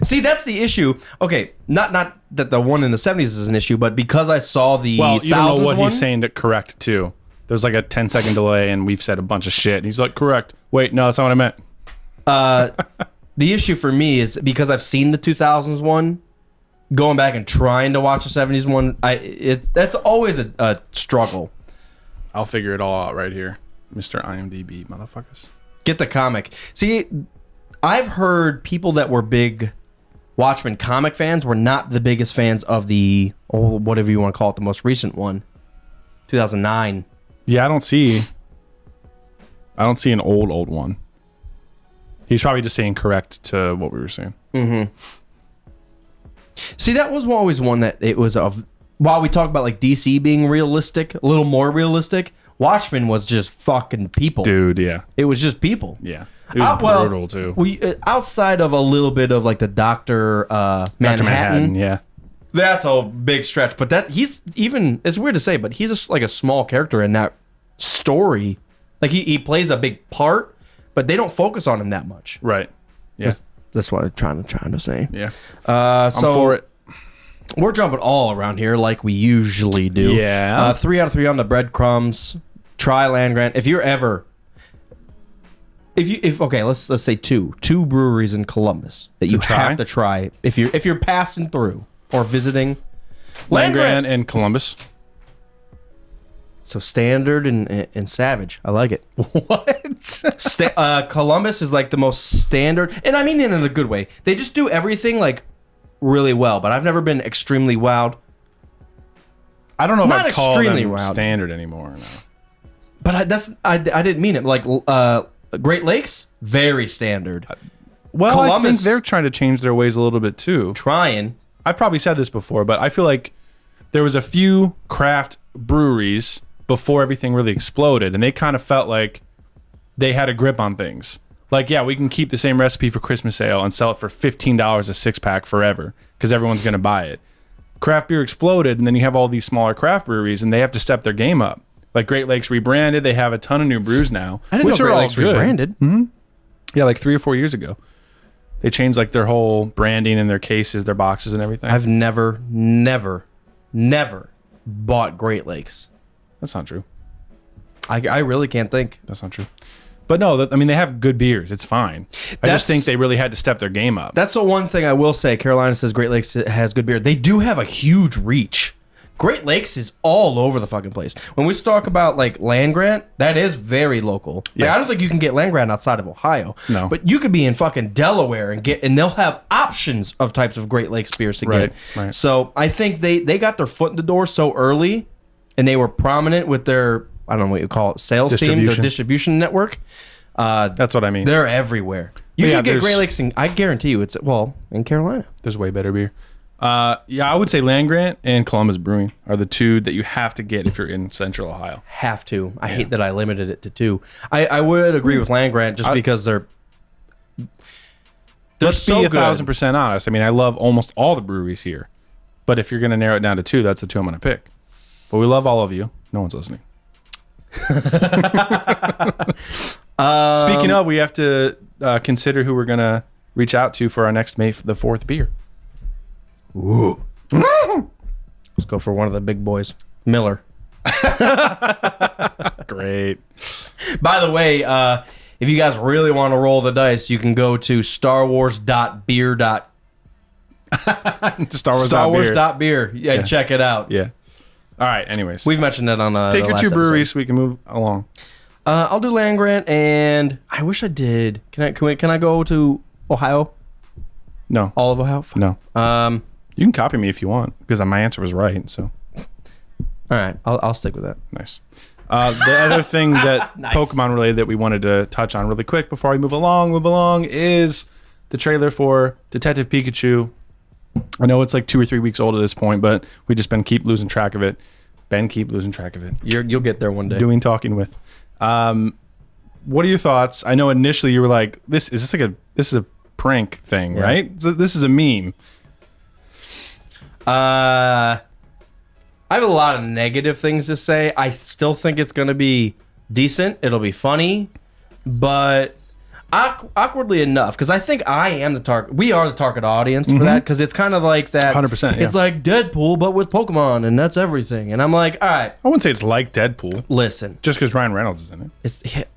See, that's the issue. Okay, not that the one in the 70s is an issue, but because I saw the Well, you don't know what one, he's saying to correct too. There's like a 10-second delay, and we've said a bunch of shit. And he's like, correct. Wait, no, that's not what I meant. The issue for me is because I've seen the 2000s one, going back and trying to watch the 70s one, that's always a struggle. I'll figure it all out right here, Mr. IMDb, motherfuckers. Get the comic. See, I've heard people that were big Watchmen comic fans were not the biggest fans of the, or whatever you want to call it, the most recent one, 2009. Yeah, I don't see an old one. He's probably just saying correct to what we were saying. See, that was always one that it was of. While we talk about like DC being realistic, a little more realistic, Watchmen was just fucking people. Dude, yeah. It was just people. Yeah. It was brutal too. Outside of a little bit of like the Dr. Manhattan, yeah. that's a big stretch. But that he's even, it's weird to say, but he's like a small character in that story. Like he plays a big part, but they don't focus on him that much. Right. Yeah. That's what I'm trying to say. Yeah. So I'm for it. We're jumping all around here like we usually do. Yeah. 3 out of 3 on the breadcrumbs. Try Land Grant. If you're ever, okay, let's say two breweries in Columbus that you try? have to try if you're passing through or visiting. Land Grant and Columbus. So Standard and Savage. I like it. What? Columbus is like the most standard, and I mean it in a good way. They just do everything like really well, but I've never been extremely wowed. I don't know if Not I'd call extremely them wild. standard anymore. No. But I didn't mean it. Like Great Lakes, very standard. Well, I think Columbus- they're trying to change their ways a little bit too. Trying. I've probably said this before, but I feel like there was a few craft breweries before everything really exploded, and they kind of felt like they had a grip on things. Like, yeah, we can keep the same recipe for Christmas ale and sell it for $15 a six-pack forever because everyone's going to buy it. Craft beer exploded, and then you have all these smaller craft breweries, and they have to step their game up. Like Great Lakes rebranded. They have a ton of new brews now, I didn't which know are Great all Lakes good. rebranded. Yeah, like 3 or 4 years ago. They changed like their whole branding and their cases, their boxes and everything. I've never bought Great Lakes. That's not true. I really can't think. That's not true. But no, I mean, they have good beers. It's fine. I That's- just think they really had to step their game up. That's the one thing I will say. Carolina says Great Lakes has good beer. They do have a huge reach. Great Lakes is all over the fucking place. When we talk about like land grant, that is very local. Like, Yeah. I don't think you can get land grant outside of Ohio. No. But you could be in fucking Delaware and they'll have options of types of Great Lakes beers to Right, get. right. So I think they got their foot in the door so early, and they were prominent with their, I don't know what you call it, sales team, their Distribution. distribution network. That's what I mean. They're everywhere. You Yeah, can get there's- Great Lakes, I guarantee you, it's in Carolina. There's way better beer. Yeah, I would say Land Grant and Columbus Brewing are the two that you have to get if you're in Central Ohio. Have to. I hate that I limited it to 2. I would agree with Land Grant just because they're Let's so be good. 1,000% honest. I mean, I love almost all the breweries here, but if you're going to narrow it down to 2, that's the 2 I'm going to pick. But we love all of you. No one's listening. Speaking of, we have to consider who we're going to reach out to for our next May the 4th beer. Let's go for one of the big boys, Miller. Great. By the way, if you guys really want to roll the dice, you can go to starwars.beer. Star Wars. Beer and check it out. Yeah. All right. Anyways, We've mentioned that on pick the your last 2 breweries episode. so we can move along. I'll do Land Grant, and I wish I did. Can I go to Ohio? No. All of Ohio? No. You can copy me if you want because my answer was right. So All right, I'll stick with that. nice. The other thing that Nice. Pokemon related that we wanted to touch on really quick before we move along is the trailer for Detective Pikachu. I know it's like 2 or 3 weeks old at this point, but we just keep losing track of it. Keep losing track of it. You'll get there one day. Talking with. What are your thoughts? I know initially you were like, this is a prank thing, right? So this is a meme. I have a lot of negative things to say. I still think it's going to be decent. It'll be funny, but awkwardly enough, because I think I am the target. We are the target audience for that, because it's kind of like that. 100%, yeah. It's like Deadpool, but with Pokemon, and that's everything. And I'm like, all right, I wouldn't say it's like Deadpool, listen. just because Ryan Reynolds is in it.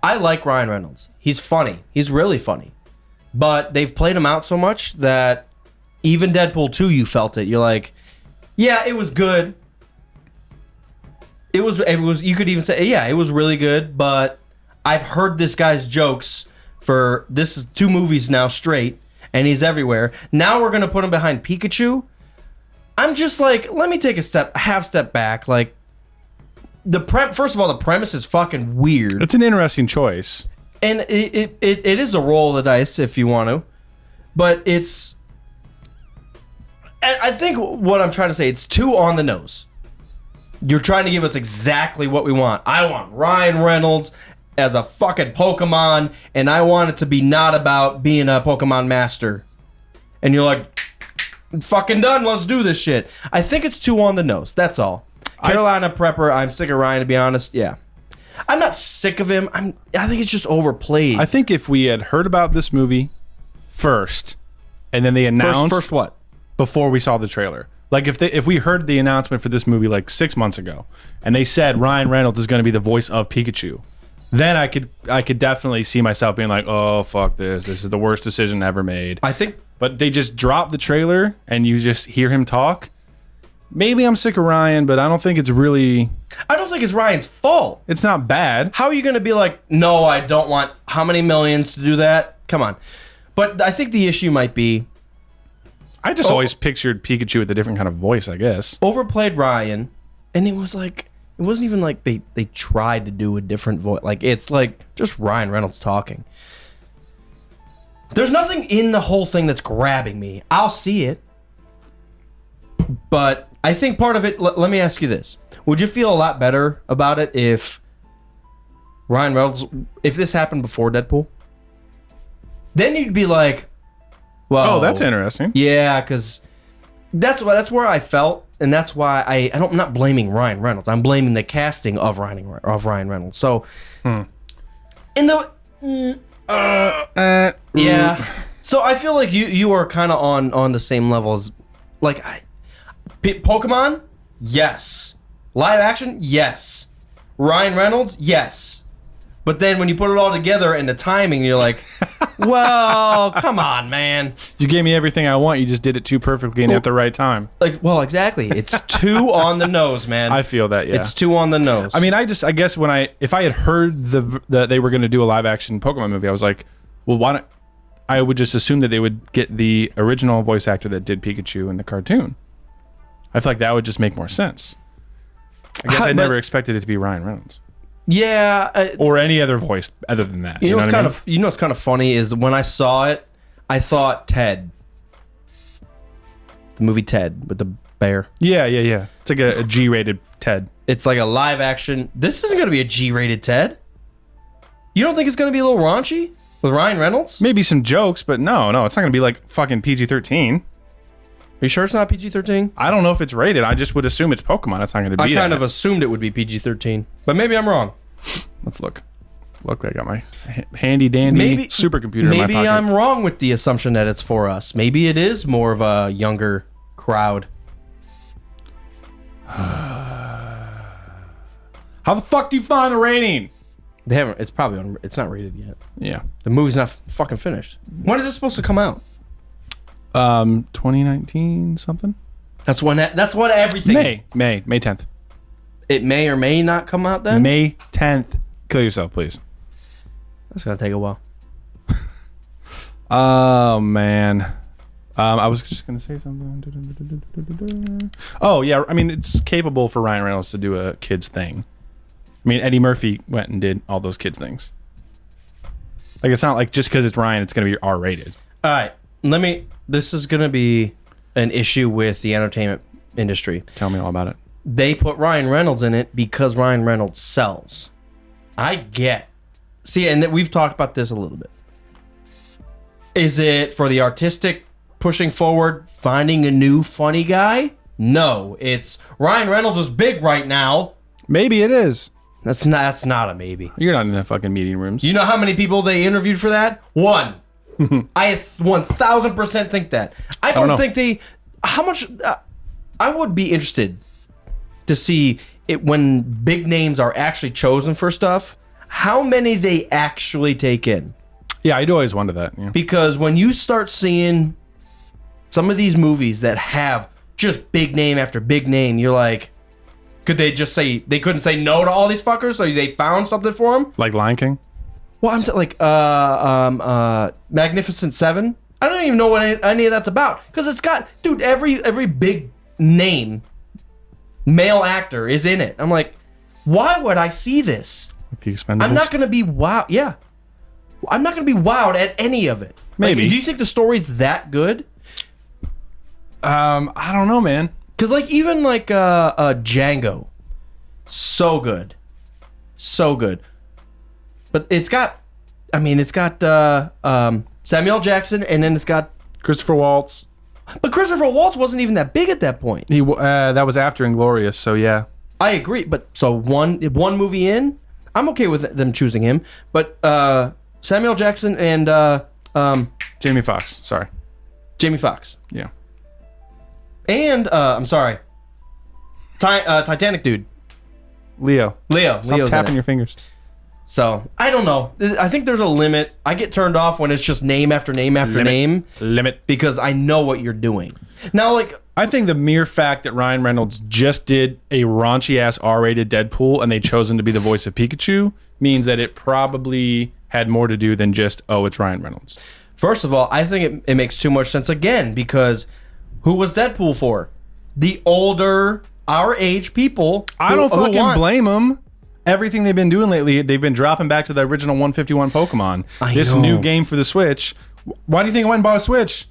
I like Ryan Reynolds. He's funny. He's really funny. But they've played him out so much that even Deadpool 2, you felt it. You're like, yeah, it was good. It was. You could even say, yeah, it was really good. But I've heard this guy's jokes for this is 2 movies now straight, and he's everywhere. Now we're gonna put him behind Pikachu. I'm just like, let me take a half step back. Like, first of all, the premise is fucking weird. It's an interesting choice. And it is the roll of the dice if you want to, but it's. I think what I'm trying to say, it's too on the nose. You're trying to give us exactly what we want. I want Ryan Reynolds as a fucking Pokemon, and I want it to be not about being a Pokemon master. And you're like, fucking done. Let's do this shit. I think it's too on the nose. That's all. Carolina Prepper. I'm sick of Ryan, to be honest. Yeah. I'm not sick of him. I think it's just overplayed. I think if we had heard about this movie first, and then they announced First what? before we saw the trailer, like if we heard the announcement for this movie like 6 months ago, and they said Ryan Reynolds is going to be the voice of Pikachu, then I could definitely see myself being like, oh fuck this is the worst decision ever made. I think. But they just dropped the trailer and you just hear him talk. Maybe I'm sick of Ryan, but I don't think it's really. I don't think it's Ryan's fault. It's not bad. How are you going to be like, no, I don't want how many millions to do that? Come on. But I think the issue might be I just always pictured Pikachu with a different kind of voice, I guess. overplayed Ryan, and it wasn't even like they tried to do a different voice. Like, it's like just Ryan Reynolds talking. There's nothing in the whole thing that's grabbing me. I'll see it. But I think part of it, let me ask you this. Would you feel a lot better about it if Ryan Reynolds, if this happened before Deadpool, then you'd be like, well, Oh, that's interesting. yeah, because that's where I felt, and that's why I'm not blaming Ryan Reynolds. I'm blaming the casting of Ryan Reynolds. So, in the yeah, so I feel like you are kind of on the same level as like Pokemon. Yes, live action. Yes, Ryan Reynolds. Yes. But then when you put it all together and the timing, you're like, well, come on, man. You gave me everything I want. You just did it too perfectly and at the right time. Like, well, exactly. It's too on the nose, man. I feel that, yeah. It's too on the nose. I mean, I guess if I had heard that they were going to do a live action Pokemon movie, I was like, well, why not? I would just assume that they would get the original voice actor that did Pikachu in the cartoon. I feel like that would just make more sense. I guess I never expected it to be Ryan Reynolds. Yeah, or any other voice other than that. You know what's kind of funny is when I saw it, I thought Ted, the movie Ted with the bear. Yeah. It's like a G-rated Ted. It's like a live action. This isn't going to be a G-rated Ted. You don't think it's going to be a little raunchy with Ryan Reynolds? Maybe some jokes, but no, it's not going to be like fucking PG-13. Are you sure it's not PG-13? I don't know if it's rated. I just would assume it's Pokemon. It's not going to be I kind of assumed it would be PG-13, but maybe I'm wrong. Let's look. Look, I got my handy dandy supercomputer in my pocket. Maybe I'm wrong with the assumption that it's for us. Maybe it is more of a younger crowd. How the fuck do you find the rating? They haven't. It's probably it's not rated yet. Yeah. The movie's not fucking finished. When is this supposed to come out? 2019 something. That's when everything. May 10th. It may or may not come out then. May 10th. Kill yourself, please. That's gonna take a while. Oh man. I was just gonna say something. Oh yeah, I mean it's capable for Ryan Reynolds to do a kids thing. I mean Eddie Murphy went and did all those kids things. Like it's not like just because it's Ryan, it's gonna be R-rated. All right, this is gonna be an issue with the entertainment industry. Tell me all about it. They put Ryan Reynolds in it because Ryan Reynolds sells. See, and we've talked about this a little bit. Is it for the artistic pushing forward, finding a new funny guy? No, it's Ryan Reynolds is big right now. Maybe it is. That's not a maybe. You're not in the fucking meeting rooms. You know how many people they interviewed for that? One. I 1000% think that. I don't think they. How much? I would be interested to see it when big names are actually chosen for stuff. How many they actually take in? Yeah, I'd always wonder that. Yeah. Because when you start seeing some of these movies that have just big name after big name, you're like, could they just say they couldn't say no to all these fuckers? So they found something for them? Like Lion King? Well, I'm like Magnificent Seven. I don't even know what any of that's about because it's got every big name male actor is in it. I'm like, why would I see this? The Expendables? I'm not gonna be wowed. Yeah, I'm not gonna be wowed at any of it. Maybe. Like, do you think the story's that good? I don't know, man. Because like even like Django, so good, but it's got Samuel Jackson and then it's got Christopher Waltz. But Christopher Waltz wasn't even that big at that point. He that was after Inglourious, so yeah. I agree, but so one movie in, I'm okay with them choosing him. But Samuel Jackson and Jamie Foxx. Sorry, Jamie Foxx. Yeah. And I'm sorry, Titanic dude. Leo. Stop Leo's tapping your fingers. So I don't know. I think there's a limit. I get turned off when it's just name after name after name. Limit. Because I know what you're doing. Now, like I think the mere fact that Ryan Reynolds just did a raunchy ass R-rated Deadpool and they chose him to be the voice of Pikachu means that it probably had more to do than just it's Ryan Reynolds. First of all, I think it makes too much sense again because who was Deadpool for? The older, our age people. I don't fucking blame them. Everything they've been doing lately, they've been dropping back to the original 151 Pokemon. This new game for the Switch. Why do you think I went and bought a Switch?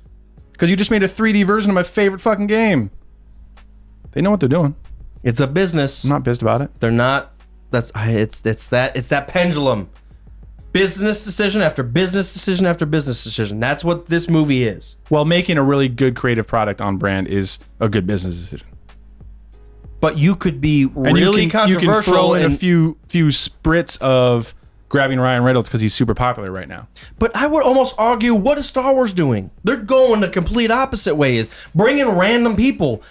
Because you just made a 3D version of my favorite fucking game. They know what they're doing. It's a business. I'm not pissed about it. They're not it's that pendulum. Business decision after business decision after business decision. That's what this movie is. Well, making a really good creative product on brand is a good business decision. But you could be And really you controversial can throw in and a few spritz of grabbing Ryan Reynolds because he's super popular right now. But I would almost argue, what is Star Wars doing? They're going the complete opposite way. Is bringing random people,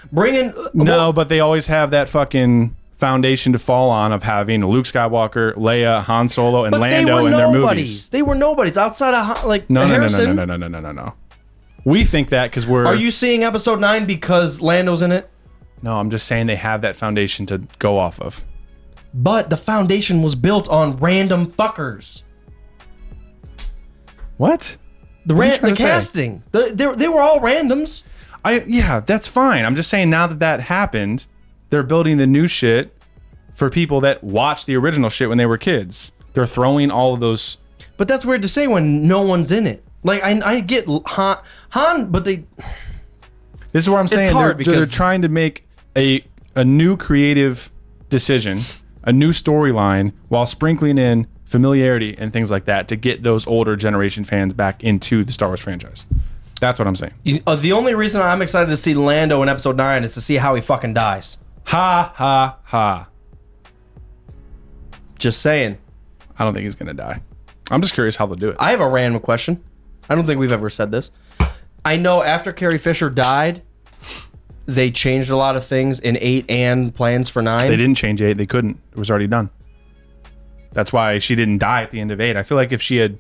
No, but they always have that fucking foundation to fall on of having Luke Skywalker, Leia, Han Solo, and but Lando in their movies. They were nobodies outside of like No. Harrison. No. We think that because we're. Are you seeing Episode 9 because Lando's in it? No, I'm just saying they have that foundation to go off of. But the foundation was built on random fuckers. What? The What are you trying to say? casting. They were all randoms. Yeah, that's fine. I'm just saying now that happened, they're building the new shit for people that watched the original shit when they were kids. They're throwing all of those. But that's weird to say when no one's in it. Like I get Han, but they. This is what I'm saying. hard They're because- trying to make a new creative decision, a new storyline, while sprinkling in familiarity and things like that to get those older generation fans back into the Star Wars franchise. That's what I'm saying. The only reason I'm excited to see Lando in Episode 9 is to see how he fucking dies. Ha ha ha. Just saying. I don't think he's gonna die. I'm just curious how they'll do it. I have a random question. I don't think we've ever said this. I know after Carrie Fisher died, they changed a lot of things in 8 and plans for 9. They didn't change 8. They couldn't. It was already done. That's why she didn't die at the end of 8. I feel like if she had...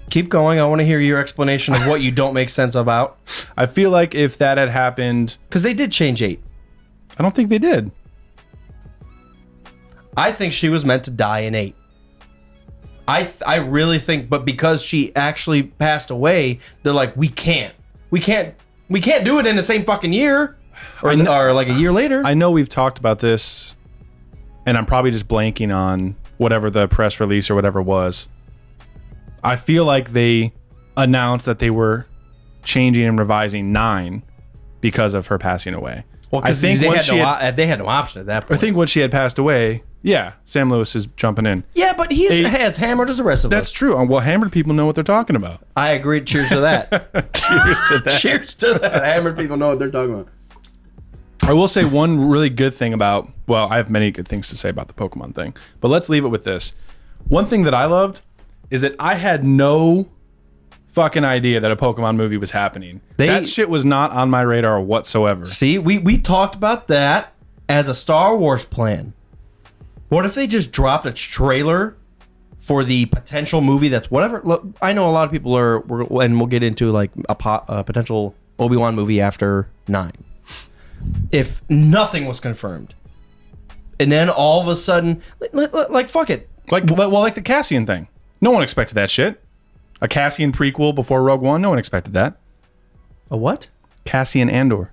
Keep going. I want to hear your explanation of what you don't make sense about. I feel like if that had happened... Because they did change 8. I don't think they did. I think she was meant to die in 8. I really think, but because she actually passed away, they're like, we can't do it in the same fucking year, or like a year later. I know we've talked about this, and I'm probably just blanking on whatever the press release or whatever was. I feel like they announced that they were changing and revising 9 because of her passing away. Well, because they had no option at that point. I think when she had passed away, yeah, Sam Lewis is jumping in. Yeah, but he's as hammered as the rest of us. That's true. Well, hammered people know what they're talking about. I agree. Cheers to that. Cheers to that. Cheers to that. Hammered people know what they're talking about. I will say one really good thing about, well, I have many good things to say about the Pokemon thing, but let's leave it with this. One thing that I loved is that I had no fucking idea that a Pokemon movie was happening. That shit was not on my radar whatsoever. See, we talked about that as a Star Wars plan. What if they just dropped a trailer for the potential movie that's whatever? Look, I know a lot of people and we'll get into like a potential Obi-Wan movie after 9. If nothing was confirmed, and then all of a sudden, like fuck it. Like the Cassian thing. No one expected that shit. A Cassian prequel before Rogue One. No one expected that. A what? Cassian Andor.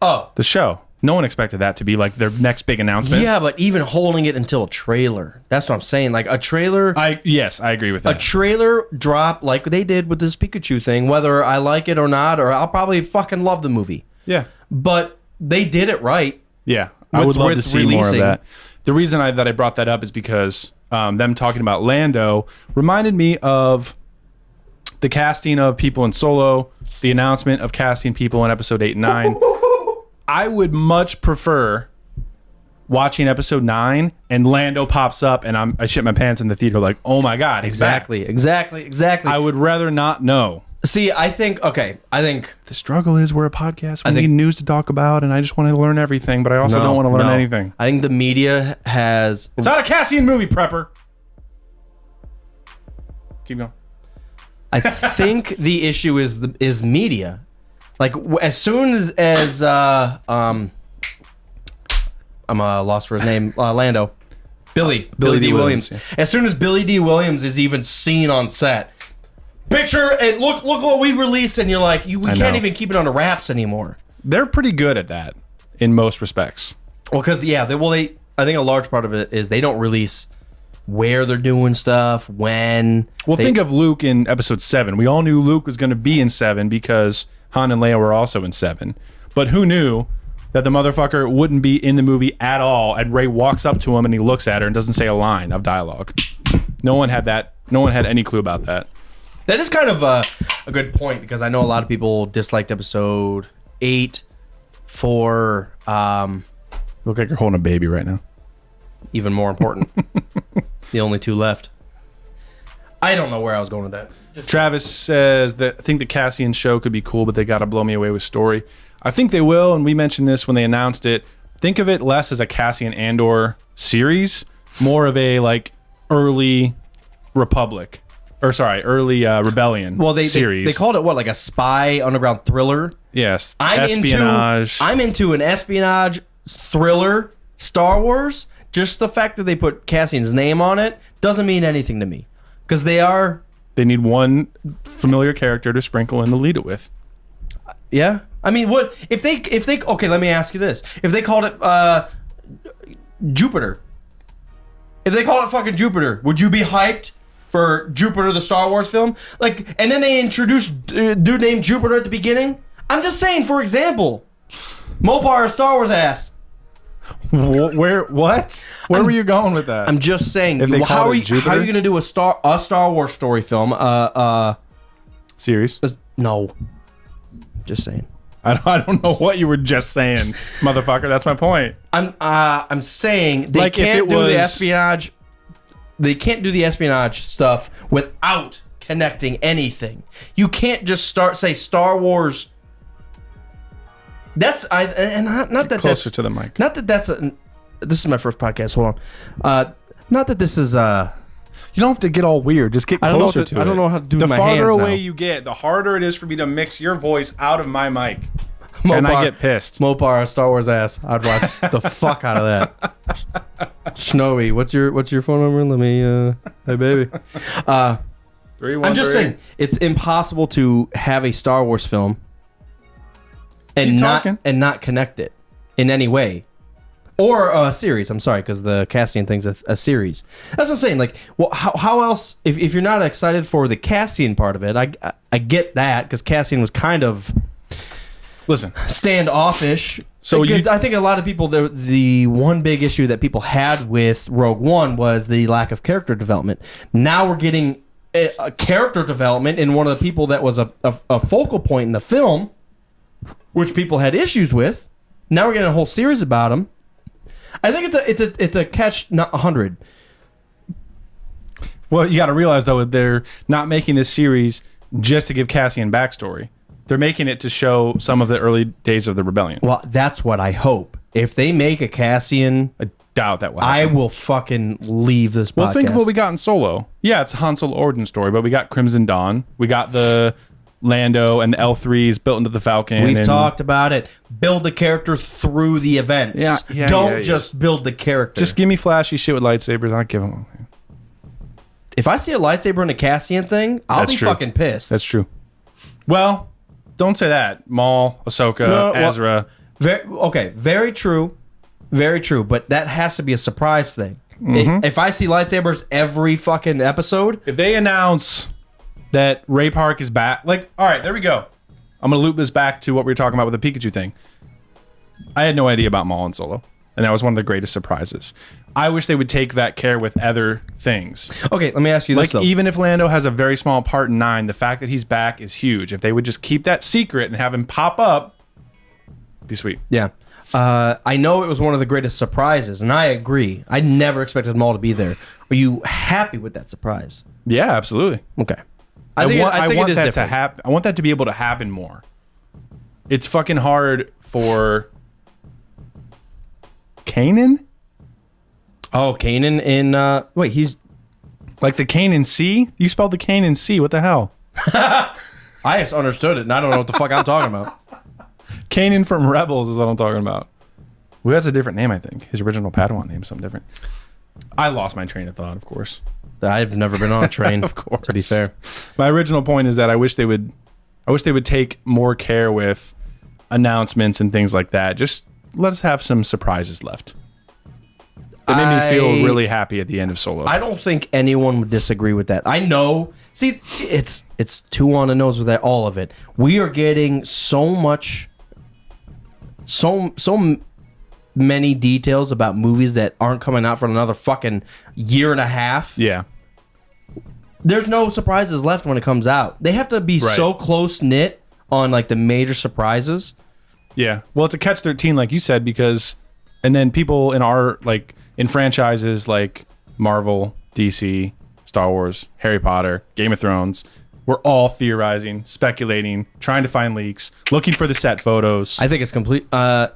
Oh. The show. No one expected that to be like their next big announcement. Yeah, but even holding it until a trailer. That's what I'm saying. Like a trailer. Yes, I agree with that. A trailer drop like they did with this Pikachu thing, whether I like it or not, or I'll probably fucking love the movie. Yeah. But they did it right. Yeah. I would love to see more of that. The reason that I brought that up is because them talking about Lando reminded me of the casting of people in Solo, the announcement of casting people in episode 8 and 9. I would much prefer watching episode 9 and Lando pops up and I shit my pants in the theater like, oh my God, he's back. Exactly. I would rather not know. See, I think the struggle is we're a podcast. We need news to talk about and I just want to learn everything, but I also don't want to learn anything. I think the media has... It's not a Cassian movie, Prepper. Keep going. I think the issue is media. Like as soon as I'm lost for his name, Lando, Billy D. Williams. Yeah. As soon as Billy D. Williams is even seen on set, picture and look what we release, and you're like, we can't even keep it under wraps anymore. They're pretty good at that in most respects. Well, because I think a large part of it is they don't release where they're doing stuff, when. Well, think of Luke in episode 7. We all knew Luke was going to be in 7 because Han and Leia were also in 7. But who knew that the motherfucker wouldn't be in the movie at all, and Rey walks up to him and he looks at her and doesn't say a line of dialogue. No one had that. No one had any clue about that. That is kind of a good point, because I know a lot of people disliked episode 8 for Look like you're holding a baby right now. even more important. The only two left. I don't know where I was going with that. Travis says that I think the Cassian show could be cool, but they got to blow me away with story. I think they will, and we mentioned this when they announced it. Think of it less as a Cassian Andor series, more of a like early Republic, or sorry, early Rebellion. Well, they series. they called it what, like a spy underground thriller. Yes, I'm espionage. I'm into an espionage thriller Star Wars. Just the fact that they put Cassian's name on it doesn't mean anything to me, because They need one familiar character to sprinkle in to lead it with. Yeah, I mean, what if they okay? Let me ask you this: if they called it Jupiter, if they called it fucking Jupiter, would you be hyped for Jupiter, the Star Wars film? Like, and then they introduced dude named Jupiter at the beginning. I'm just saying, for example, Mopar Star Wars asked. Where? What? Where were you going with that? I'm just saying. If they How called are it you Jupiter? going to do a Star Wars story film? Series. No. Just saying. I don't know what you were just saying, motherfucker. That's my point. I'm saying they Like, if can't it do the was- espionage. They can't do the espionage stuff without connecting anything. You can't just say Star Wars. Not that Closer that's to the mic. Not that that's a. This is my first podcast. Hold on. Not that this is You don't have to get all weird. Just get I don't know closer what to- to it. I don't know how to do the my farther hands away now. you get, the harder it is for me to mix your voice out of my mic. And I get pissed. Mopar Star Wars ass. I'd watch the fuck out of that. Snowy, what's your phone number? Let me hey baby. I'm just saying it's impossible to have a Star Wars film and not connect it in any way. Or a series. I'm sorry, because the Cassian thing's a series. That's what I'm saying. Like, well, how else? If you're not excited for the Cassian part of it, I get that, because Cassian was kind of standoffish. So I think a lot of people, the one big issue that people had with Rogue One was the lack of character development. Now we're getting a character development in one of the people that was a focal point in the film, which people had issues with. Now we're getting a whole series about him. I think it's a catch, not 100. Well, you got to realize though, they're not making this series just to give Cassian backstory. They're making it to show some of the early days of the rebellion. Well, that's what I hope. If they make a Cassian, I doubt that will I happen. will fucking leave this podcast. Well, think of what we got in Solo. Yeah, it's a Han Solo origin story, but we got Crimson Dawn. We got the Lando and the L3s built into the Falcon. We've talked about it. Build the character through the events. Yeah, Don't just build the character. Just give me flashy shit with lightsabers. I don't give them. If I see a lightsaber in a Cassian thing, I'll That's be true. fucking pissed. That's true. Well, don't say that. Maul, Ahsoka, No, well- Ezra. Very true. Very true. But that has to be a surprise thing. Mm-hmm. If I see lightsabers every fucking episode, If they announce that Ray Park is back, like, all right, there we go. I'm going to loop this back to what we were talking about with the Pikachu thing. I had no idea about Maul and Solo, and that was one of the greatest surprises. I wish they would take that care with other things. okay, let me ask you Like, this though. even if Lando has a very small part in 9, the fact that he's back is huge. If they would just keep that secret and have him pop up, it'd be sweet. Yeah. I know it was one of the greatest surprises, and I agree. I never expected Maul to be there. Are you happy with that surprise? Yeah, absolutely. Okay. I think want it is that different. to happen. I want that to be able to happen more. It's fucking hard for Kanan. Oh, Kanan in wait, he's Like the Kanan C? You spelled the Kanan C. What the hell? I just understood it, and I don't know what the fuck I'm talking about. Kanan from Rebels is what I'm talking about. Well, that's a different name, I think. His original Padawan name is something different. I lost my train of thought, of course. I've never been on a train, Of course. to be fair. My original point is that I wish they would take more care with announcements and things like that. Just let us have some surprises left. It made me feel really happy at the end of Solo. I don't think anyone would disagree with that. I know. See, it's too on the nose with that, all of it. We are getting so much many details about movies that aren't coming out for another fucking year and a half. Yeah. There's no surprises left when it comes out. They have to be so close knit on like the major surprises. Yeah. Well, it's a catch-13, like you said, because, and then people in our, like, in franchises like Marvel, DC, Star Wars, Harry Potter, Game of Thrones, we're all theorizing, speculating, trying to find leaks, looking for the set photos. I think it's complete. I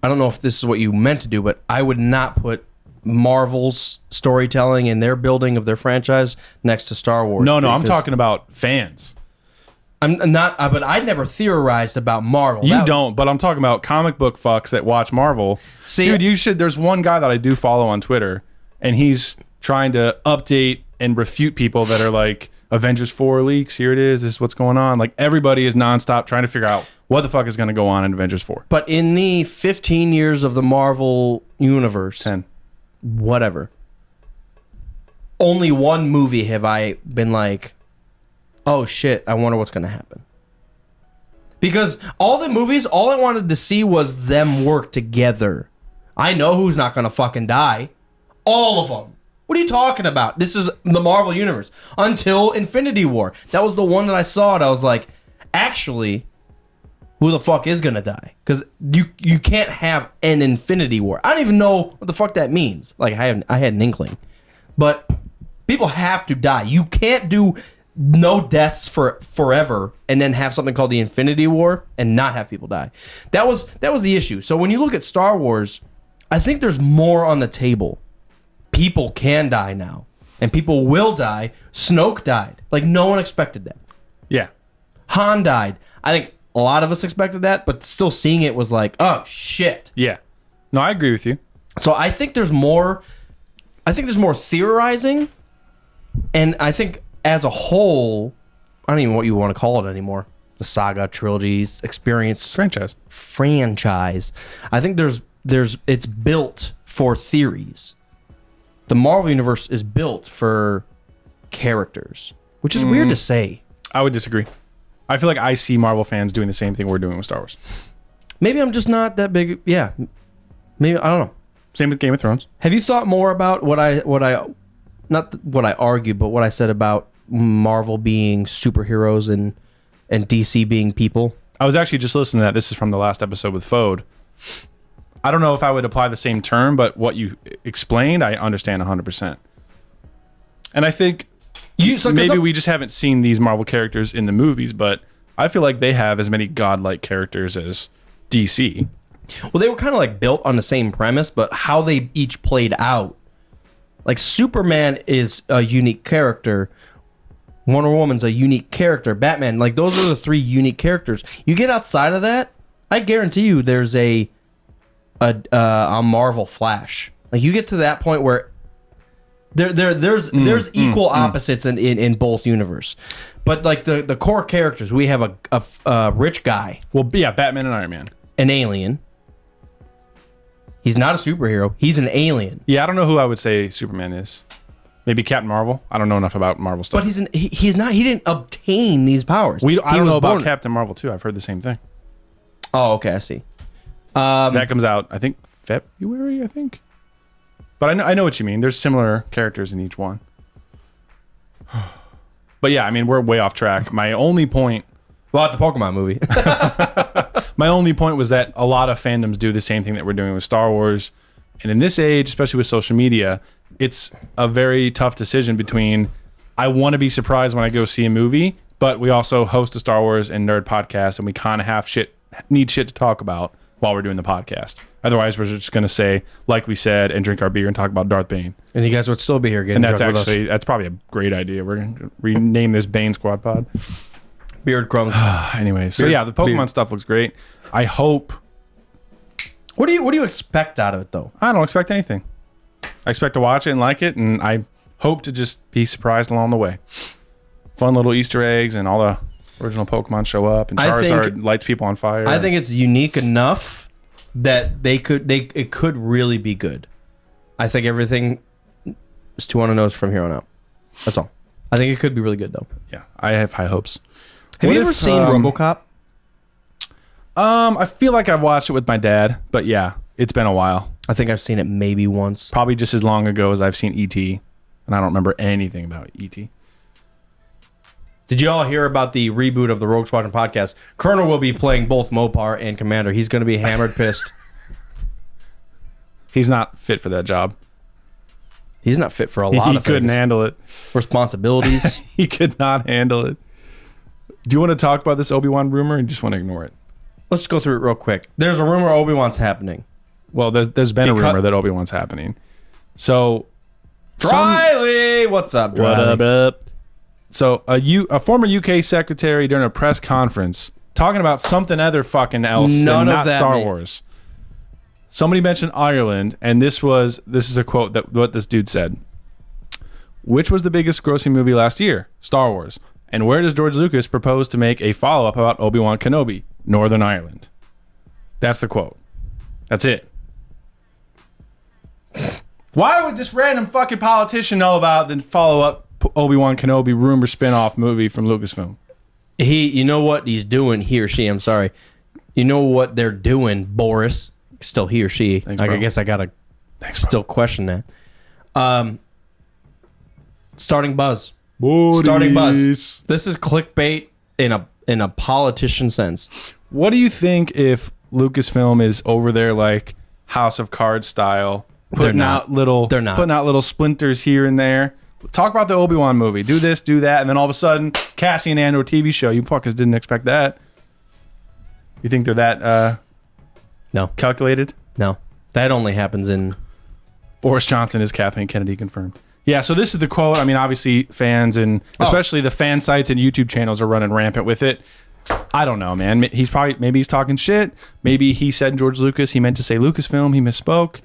don't know if this is what you meant to do, but I would not put Marvel's storytelling and their building of their franchise next to Star Wars. No, I'm talking about fans. I'm not, but I never theorized about Marvel. You don't, but I'm talking about comic book fucks that watch Marvel. See, dude, you should. There's one guy that I do follow on Twitter, and he's trying to update and refute people that are like, Avengers 4 leaks, here it is, this is what's going on. Like, everybody is nonstop trying to figure out what the fuck is going to go on in Avengers 4. But in the 15 years of the Marvel universe, 10. Whatever, only one movie have I been like, oh shit, I wonder what's going to happen. Because all the movies, all I wanted to see was them work together. I know who's not going to fucking die. All of them. What are you talking about? This is the Marvel Universe. Until Infinity War. That was the one that I saw and I was like, actually, who the fuck is going to die? Because you can't have an Infinity War. I don't even know what the fuck that means. Like, I had an inkling. But people have to die. You can't do no deaths for forever and then have something called the Infinity War and not have people die. That was the issue. So when you look at Star Wars, I think there's more on the table. People can die now, and people will die. Snoke died. Like, no one expected that. Yeah. Han died. I think a lot of us expected that, but still seeing it was like, oh, shit. Yeah. No, I agree with you. So I think there's more theorizing, and I think as a whole, I don't even know what you want to call it anymore. The saga, trilogies, experience. Franchise. I think it's built for theories. The Marvel Universe is built for characters, which is weird to say. I would disagree. I feel like I see Marvel fans doing the same thing we're doing with Star Wars. Maybe I'm just not that big. Yeah. Maybe, I don't know. Same with Game of Thrones. Have you thought more about what I not what I argued, but what I said about Marvel being superheroes and DC being people? I was actually just listening to that. This is from the last episode with Fode. I don't know if I would apply the same term, but what you explained, I understand 100%. And I think maybe we just haven't seen these Marvel characters in the movies, but I feel like they have as many godlike characters as DC. Well, they were kind of like built on the same premise, but how they each played out. Like, Superman is a unique character. Wonder Woman's a unique character. Batman, like, those are the three unique characters. You get outside of that, I guarantee you there's a Marvel Flash. Like, you get to that point where there's equal opposites in both universe. But like the core characters, we have a rich guy. Well, yeah, Batman and Iron Man. An alien. He's not a superhero. He's an alien. Yeah, I don't know who I would say Superman is. Maybe Captain Marvel. I don't know enough about Marvel stuff. But he's not. He didn't obtain these powers. I don't know about Captain Marvel too. I've heard the same thing. Oh, okay, I see. That comes out, I think, February. I think. But I know what you mean. There's similar characters in each one. But yeah, I mean, we're way off track. My only point. Well, at the Pokemon movie. My only point was that a lot of fandoms do the same thing that we're doing with Star Wars. And in this age, especially with social media, it's a very tough decision between I want to be surprised when I go see a movie, but we also host a Star Wars and nerd podcast, and we kind of need shit to talk about while we're doing the podcast. Otherwise, we're just going to say, like we said, and drink our beer and talk about Darth Bane. And you guys would still be here getting drunk with us. And that's probably a great idea. We're going to rename this Bane Squad Pod. Beard crumbs. Anyway, so yeah, the Pokemon stuff looks great. I hope. What do you expect out of it, though? I don't expect anything. I expect to watch it and like it, and I hope to just be surprised along the way. Fun little Easter eggs, and all the original Pokemon show up, and Charizard lights people on fire. I think it's unique enough that it could really be good. I think everything is 2 on the nose from here on out. That's all. I think it could be really good, though. Yeah, I have high hopes. Have you ever seen RoboCop? I feel like I've watched it with my dad, but yeah, it's been a while. I think I've seen it maybe once. Probably just as long ago as I've seen E.T., and I don't remember anything about E.T. Did you all hear about the reboot of the Rogue Squadron podcast? Colonel will be playing both Mopar and Commander. He's going to be hammered pissed. He's not fit for that job. He's not fit for a lot He of couldn't things. handle it. Responsibilities. He could not handle it. Do you want to talk about this Obi-Wan rumor, or you just want to ignore it? Let's go through it real quick. There's a rumor Obi-Wan's happening. Well, there's been a rumor that Obi-Wan's happening. So, Riley, what's up, Riley? What up? So a former UK secretary during a press conference talking about something other fucking else, None and of not that Star made- Wars. Somebody mentioned Ireland, and this is a quote that what this dude said. Which was the biggest grossing movie last year? Star Wars. And where does George Lucas propose to make a follow-up about Obi-Wan Kenobi? Northern Ireland. That's the quote. That's it. Why would this random fucking politician know about the follow-up Obi-Wan Kenobi rumor spin-off movie from Lucasfilm? You know what he's doing, he or she, I'm sorry. You know what they're doing, Boris. Still he or she. Thanks, I bro. guess I gotta still question that. Starting buzz. Starting buzz. This is clickbait in a politician sense. What do you think if Lucasfilm is over there like House of Cards style, putting out little splinters here and there? Talk about the Obi-Wan movie. Do this, do that, and then all of a sudden, Cassian Andor TV show. You fuckers didn't expect that. You think they're that No. calculated? No. That only happens in... Boris Johnson is Kathleen Kennedy confirmed. Yeah, so this is the quote. I mean, obviously, fans and especially the fan sites and YouTube channels are running rampant with it. I don't know, man. Maybe he's talking shit. Maybe he said George Lucas. He meant to say Lucasfilm. He misspoke.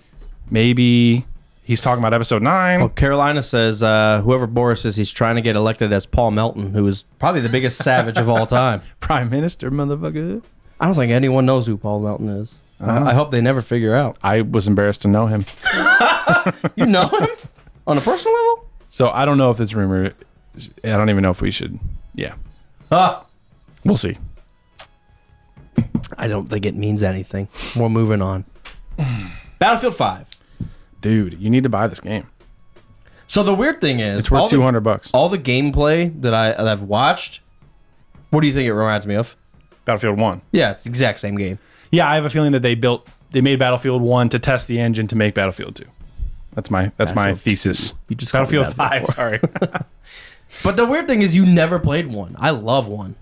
Maybe he's talking about episode 9. Well, Carolina says whoever Boris is, he's trying to get elected as Paul Melton, who is probably the biggest savage of all time. Prime Minister, motherfucker. I don't think anyone knows who Paul Melton is. I hope they never figure out. I was embarrassed to know him. You know him? On a personal level? So I don't know if this rumor... I don't even know if we should... Yeah. We'll see. I don't think it means anything. We're moving on. Battlefield 5. Dude, you need to buy this game. So the weird thing is... It's worth $200. All the gameplay that I've watched, what do you think it reminds me of? Battlefield 1. Yeah, it's the exact same game. Yeah, I have a feeling that they made Battlefield 1 to test the engine to make Battlefield 2. That's my thesis. You just called it Battlefield 5, sorry. But the weird thing is you never played 1. I love 1.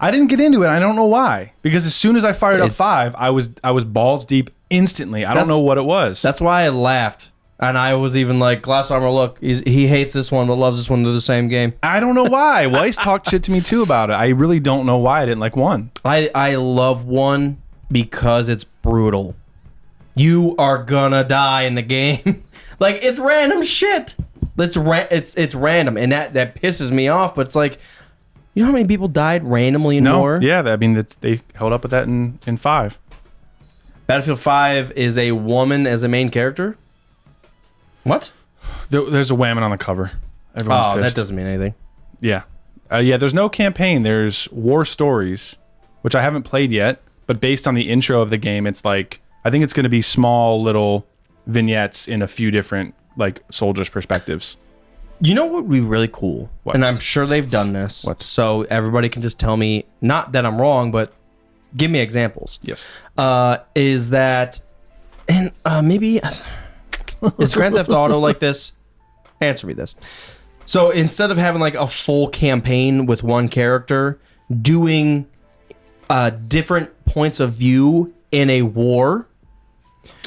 I didn't get into it. I don't know why. Because as soon as I fired up 5, I was balls deep instantly. I don't know what it was. That's why I laughed. And I was even like, Glass Armor, look, he hates this one but loves this one. They're the same game. I don't know why. Weiss talked shit to me too about it. I really don't know why I didn't like 1. I love 1 because it's brutal. You are gonna die in the game. Like, it's random shit. It's random, and that pisses me off. But it's like, you know how many people died randomly in war? Yeah, I mean, they held up with that in 5. Battlefield 5 is a woman as a main character. What? There's a woman on the cover. Everyone's pissed. That doesn't mean anything. Yeah. There's no campaign. There's war stories, which I haven't played yet. But based on the intro of the game, it's like, I think it's going to be small little vignettes in a few different like soldiers' perspectives. You know what would be really cool? What? And I'm sure they've done this. What? So everybody can just tell me, not that I'm wrong, but give me examples. Yes. Is that, and maybe, is Grand Theft Auto like this? Answer me this. So instead of having like a full campaign with one character, doing different points of view in a war,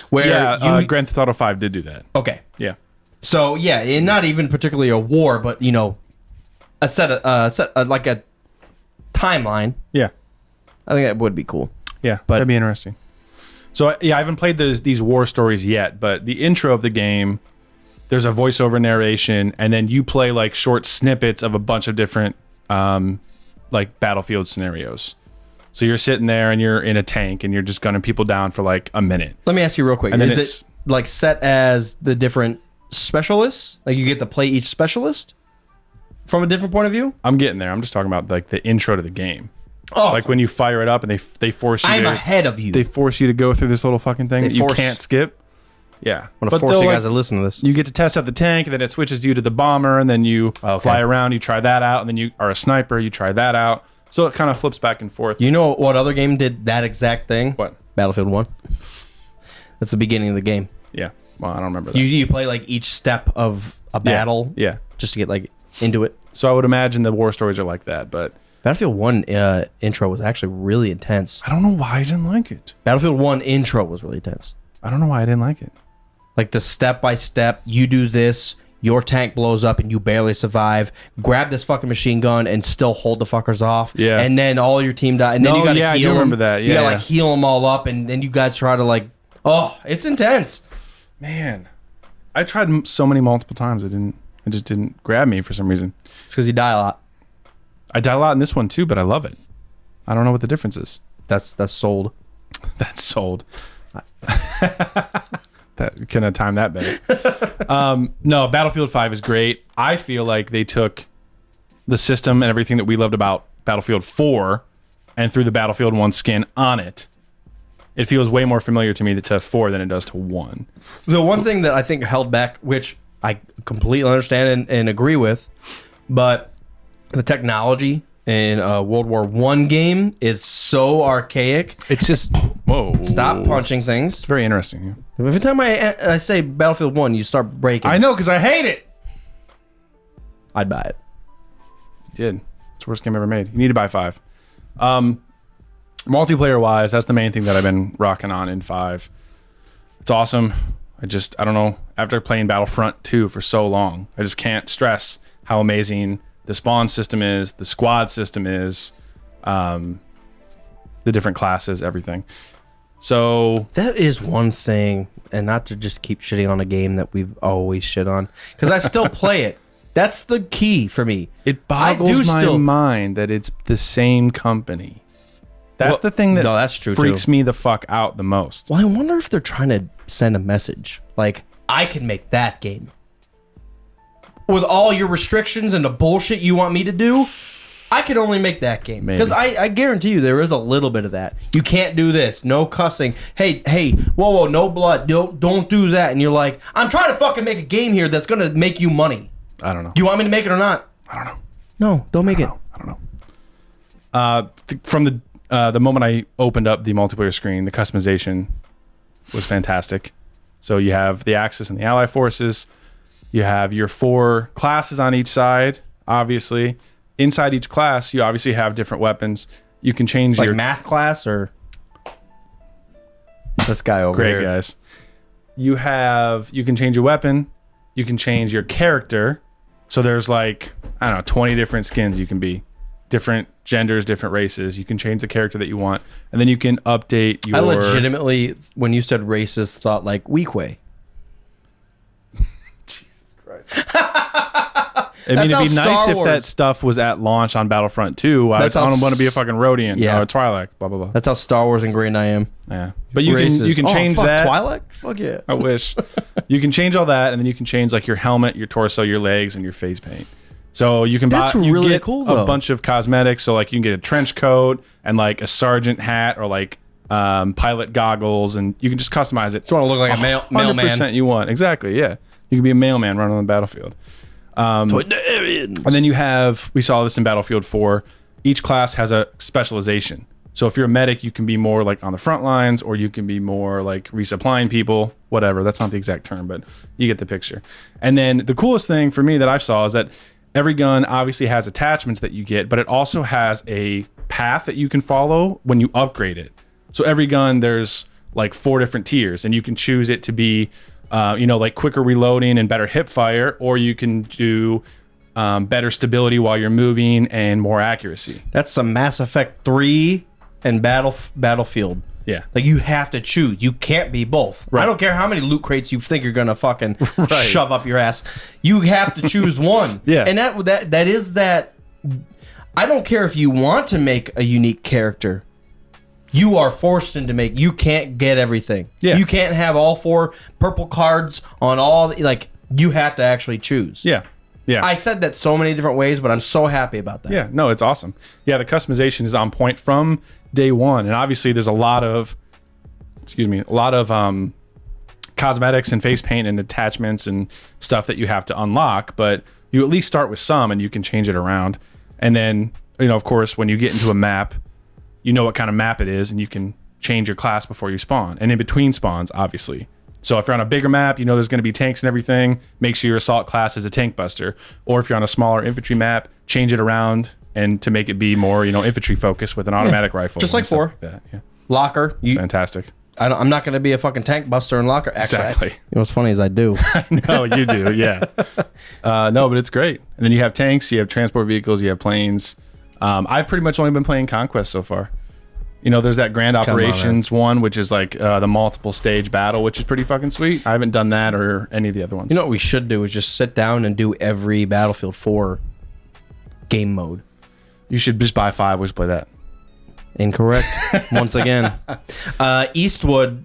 where Grand Theft Auto 5 did do that. Okay. Yeah. So yeah, and not even particularly a war, but you know, a set like a timeline. Yeah. I think that would be cool. Yeah, that'd be interesting. So yeah, I haven't played these war stories yet, but the intro of the game, there's a voiceover narration, and then you play like short snippets of a bunch of different like battlefield scenarios. So you're sitting there and you're in a tank and you're just gunning people down for like a minute. Let me ask you real quick. And then Is it like set as the different specialists? Like you get to play each specialist from a different point of view? I'm getting there. I'm just talking about like the intro to the game. Oh. Like when you fire it up and they force you. I'm ahead of you. They force you to go through this little fucking thing that you force- can't skip. Yeah, I'm gonna force you guys to listen to this. You get to test out the tank, and then it switches you to the bomber, and then you fly around. You try that out, and then you are a sniper. You try that out. So it kind of flips back and forth. You know what other game did that exact thing? What? Battlefield 1. That's the beginning of the game. Yeah. Well, I don't remember that. You play like each step of a battle. Yeah. Just to get like into it. So I would imagine the war stories are like that, but Battlefield 1 intro was actually really intense. I don't know why I didn't like it. Battlefield 1 intro was really intense. I don't know why I didn't like it. Like the step by step, you do this, your tank blows up and you barely survive. Grab this fucking machine gun and still hold the fuckers off. Yeah. And then all your team die. And then you gotta heal I do them. remember that. You Yeah, gotta like heal them all up, and then you guys try to like, oh, it's intense. Man, I tried so many multiple times. It just didn't grab me for some reason. It's because you die a lot. I die a lot in this one too, but I love it. I don't know what the difference is. That's sold. That's sold. That couldn't have timed that better. No, Battlefield 5 is great. I feel like they took the system and everything that we loved about Battlefield 4 and threw the Battlefield 1 skin on it. It feels way more familiar to me to 4 than it does to 1. The one thing that I think held back, which I completely understand and agree with, but the technology in a World War I game is so archaic. It's just, whoa. Stop punching things. It's very interesting. Every time I say Battlefield 1, you start breaking. I know, because I hate it. I'd buy it. You did. It's the worst game ever made. You need to buy 5. Multiplayer wise, that's the main thing that I've been rocking on in 5. It's awesome. I don't know. After playing Battlefront 2 for so long, I just can't stress how amazing the spawn system is, the squad system is, the different classes, everything. So That is one thing, and not to just keep shitting on a game that we've always shit on, because I still play it. That's the key for me. it boggles my mind that it's the same company. That's the thing that that's true freaks too. me the fuck out the most. Well, I wonder if they're trying to send a message. Like, I can make that game. With all your restrictions and the bullshit you want me to do, I could only make that game. Maybe. Because I guarantee you there is a little bit of that. You can't do this. No cussing. Hey, whoa, no blood. Don't do that. And you're like, I'm trying to fucking make a game here that's going to make you money. I don't know. Do you want me to make it or not? I don't know. No, don't make it. I don't know. From the moment I opened up the multiplayer screen, the customization was fantastic. So you have the Axis and the Ally forces. You have your 4 classes on each side, obviously. Inside each class, you obviously have different weapons. You can change Like your math class or this guy over great here. guys. You can change your weapon. You can change your character. So there's like, I don't know, 20 different skins you can be. Different genders, different races. You can change the character that you want. And then you can update your... I legitimately, when you said racist, thought like Weequay. I mean, That's it'd be how nice Star if Wars- that stuff was at launch on Battlefront 2. I That's how don't want to be a fucking Rhodian. Yeah. No, a Twi'lek, blah, blah, blah. That's how Star Wars ingrained I am. Yeah. But you Racist. can change fuck, that. Twi'lek? Fuck yeah. I wish. You can change all that, and then you can change like your helmet, your torso, your legs, and your face paint. So you can That's buy, you really get cool, a though. bunch of cosmetics. So like you can get a trench coat and like a sergeant hat or like pilot goggles, and you can just customize it. Just want to look like a mailman. 100% you want. Exactly, yeah. You can be a mailman running on the battlefield. And then you have, we saw this in Battlefield 4, each class has a specialization. So if you're a medic, you can be more like on the front lines, or you can be more like resupplying people, whatever. That's not the exact term, but you get the picture. And then the coolest thing for me that I saw is that every gun obviously has attachments that you get, but it also has a path that you can follow when you upgrade it. So every gun, there's like 4 different tiers, and you can choose it to be like quicker reloading and better hip fire, or you can do better stability while you're moving and more accuracy. That's some Mass Effect 3 and Battlefield. Yeah. Like, you have to choose. You can't be both. Right. I don't care how many loot crates you think you're gonna fucking shove up your ass. You have to choose one. Yeah. And that is that. I don't care if you want to make a unique character. You are forced into make. You can't get everything. Yeah. You can't have all 4 purple cards on all. Like, you have to actually choose. Yeah. Yeah. I said that so many different ways, but I'm so happy about that. Yeah, no, it's awesome. Yeah, the customization is on point from day one, and obviously there's a lot of cosmetics and face paint and attachments and stuff that you have to unlock, but you at least start with some and you can change it around. And then, of course, when you get into a map, you know what kind of map it is, and you can change your class before you spawn, and in between spawns, obviously. So if you're on a bigger map, there's going to be tanks and everything, make sure your assault class is a tank buster. Or if you're on a smaller infantry map, change it around and to make it be more, infantry focused with an automatic rifle. Just like 4. Like that. Yeah. Locker. It's fantastic. I'm not going to be a fucking tank buster in Locker. Actually, Exactly. What's funny is I do. No, you do, yeah. No, but it's great. And then you have tanks, you have transport vehicles, you have planes. I've pretty much only been playing Conquest so far. There's that Grand Operations one, which is like the multiple stage battle, which is pretty fucking sweet. I haven't done that or any of the other ones. You know what we should do is just sit down and do every Battlefield 4 game mode. You should just buy 5. We should play that. Incorrect. Once again. Eastwood.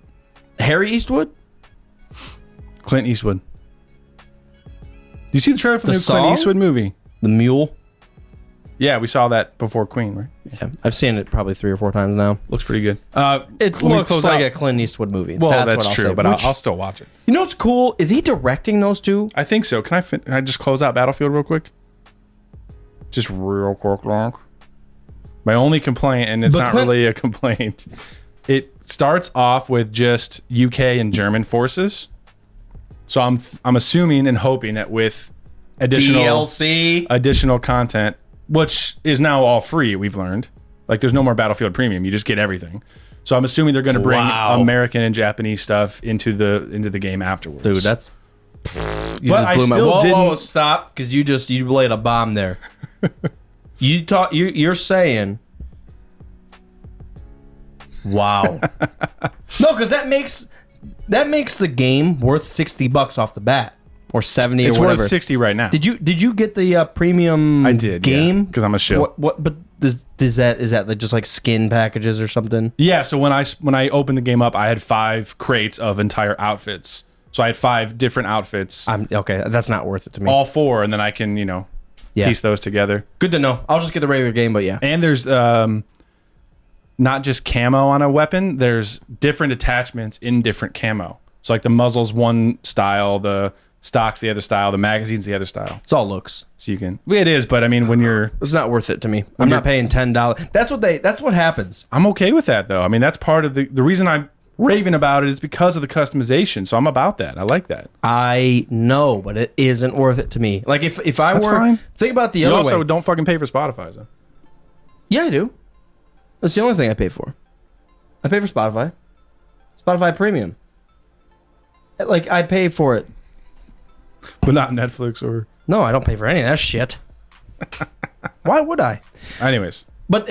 Harry Eastwood? Clint Eastwood. Do you see the trailer for the new song? Clint Eastwood movie? The Mule? Yeah, we saw that before Queen, right? Yeah. I've seen it probably 3 or 4 times now. Looks pretty good. It let me looks close like out. a Clint Eastwood movie. Well, what that's I'll true, say. but Which- I'll still watch it. You know what's cool? Is he directing those two? I think so. Can I just close out Battlefield real quick? Just real quick, long. My only complaint, and it's But not Clint- really a complaint, it starts off with just UK and German forces. So I'm assuming and hoping that with DLC? additional content, which is now all free, we've learned. Like there's no more Battlefield Premium. You just get everything. So I'm assuming they're going to bring Wow. American and Japanese stuff into the game afterwards. Dude, that's... You But just I blew my- still whoa, didn't- whoa, stop, because you laid a bomb there. You're saying... Wow. No, because that makes the game worth $60 off the bat. Or 70 It's or whatever. worth 60 right now. Did you get the premium I did, game? because I'm a shill. What but is that like just like skin packages or something? Yeah, so when I opened the game up, I had 5 crates of entire outfits. So I had 5 different outfits, Okay, that's not worth it to me. all 4, and then I can, Yeah. piece those together. Good to know. I'll just get the regular game, but yeah. And there's not just camo on a weapon, there's different attachments in different camo. So like the muzzle's one style, the stock's the other style, the magazine's the other style. It's all looks. So you can, well, it is, but I mean, when you're, It's not worth it to me. I'm not paying $10. That's what happens. I'm okay with that though. I mean, that's part of the reason I'm raving about it is because of the customization. So I'm about that. I like that. I know, but it isn't worth it to me. Like if I That's were fine. think about the You other also way. don't fucking pay for Spotify, so. Yeah, I do. That's the only thing I pay for. I pay for Spotify. Spotify Premium. Like I pay for it. But not Netflix or. No, I don't pay for any of that shit. Why would I? Anyways, But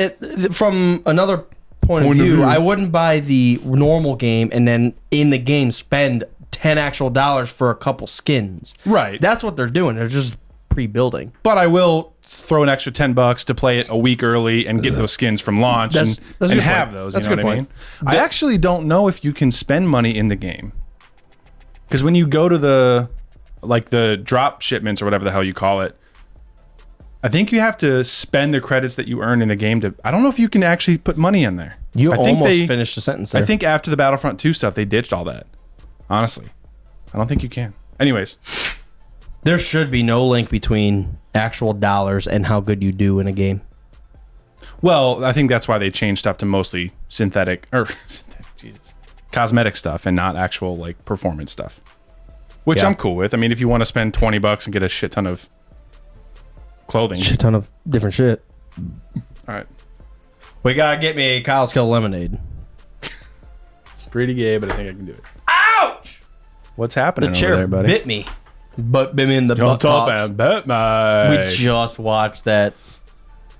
from another point of view, I wouldn't buy the normal game and then in the game spend $10 actual dollars for a couple skins. Right. That's what they're doing. They're just pre-building. but I will throw an extra $10 to play it a week early and get those skins from launch That's a and good have point. those. That's You a know good what I mean? point. I actually don't know if you can spend money in the game because when you go to the drop shipments or whatever the hell you call it, I think you have to spend the credits that you earn in the game to. I don't know if you can actually put money in there. You I think almost finished the sentence there. I think after the Battlefront 2 stuff, they ditched all that. Honestly, I don't think you can. Anyways, there should be no link between actual dollars and how good you do in a game. well, I think that's why they changed stuff to mostly cosmetic stuff and not actual like performance stuff, which Yeah. I'm cool with. I mean, if you want to spend $20 and get a shit ton of clothing, Shit ton of different shit. all right, We gotta get me a Kyle's Kill lemonade. it's pretty gay, but I think I can do it. Ouch! What's happening The over chair there, buddy? bit me. But bit me in the Don't butt. talk about Batman. We just watched that.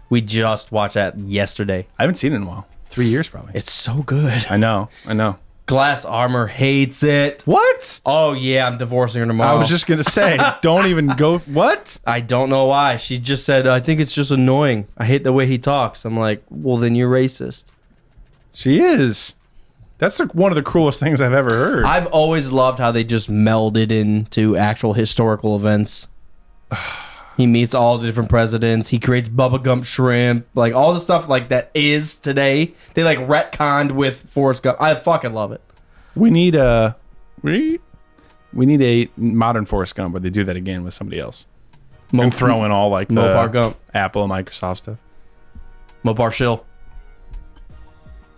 We just watched that yesterday. I haven't seen it in a while. 3 years probably. It's so good. I know. Glass Armor hates it. What? Oh yeah, I'm divorcing her tomorrow. I was just gonna say, don't even go. What? I don't know why. She just said, I think it's just annoying. I hate the way he talks. I'm like, well, then you're racist. She is. That's like one of the cruelest things I've ever heard. I've always loved how they just melded into actual historical events. He meets all the different presidents. He creates bubblegum shrimp. Like, all the stuff like that is today. They, like, retconned with Forrest Gump. I fucking love it. We need a modern Forrest Gump where they do that again with somebody else. And throw in all, like, the Mopar Gump. Apple and Microsoft stuff. Mopar Shill.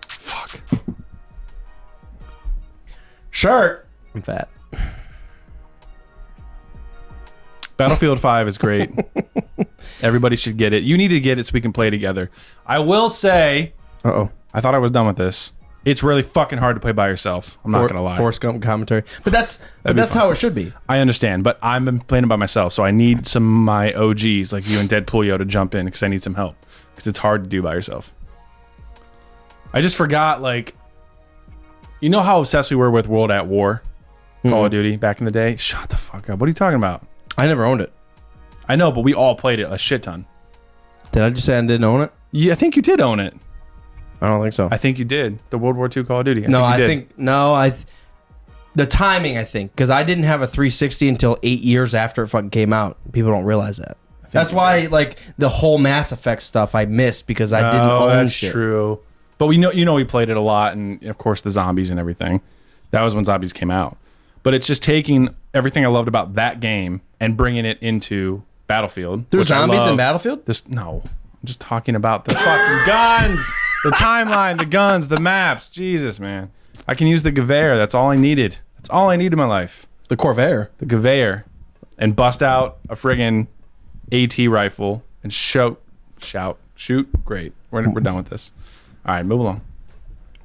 Fuck. Shirt. I'm fat. Battlefield 5 is great. Everybody should get it. You need to get it so we can play together. I will say, I thought I was done with this. It's really fucking hard to play by yourself. I'm not gonna lie. Forrest Gump commentary, but that's how it should be. I understand, but I'm playing it by myself, so I need some of my OGs like you and Deadpool Yo to jump in because I need some help because it's hard to do by yourself. I just forgot, like, you know how obsessed we were with World at War, Call of Duty back in the day. Shut the fuck up. What are you talking about? I never owned it. I know, but we all played it a shit ton. Did I just say I didn't own it? Yeah, I think you did own it. I don't think so. I think you did. The World War II Call of Duty. The timing, I think, because I didn't have a 360 until 8 years after it fucking came out. People don't realize that. That's why, like, the whole Mass Effect stuff I missed because I didn't own that's shit. True. But we played it a lot, and of course the zombies and everything. That was when zombies came out. But it's just taking everything I loved about that game and bringing it into Battlefield. There's zombies in Battlefield? No. I'm just talking about the fucking guns, the timeline, the guns, the maps. Jesus, man. I can use the Gewehr. That's all I needed. That's all I need in my life. The Corvair. The Gewehr. And bust out a friggin' AT rifle and shoot. Great. We're done with this. All right, move along.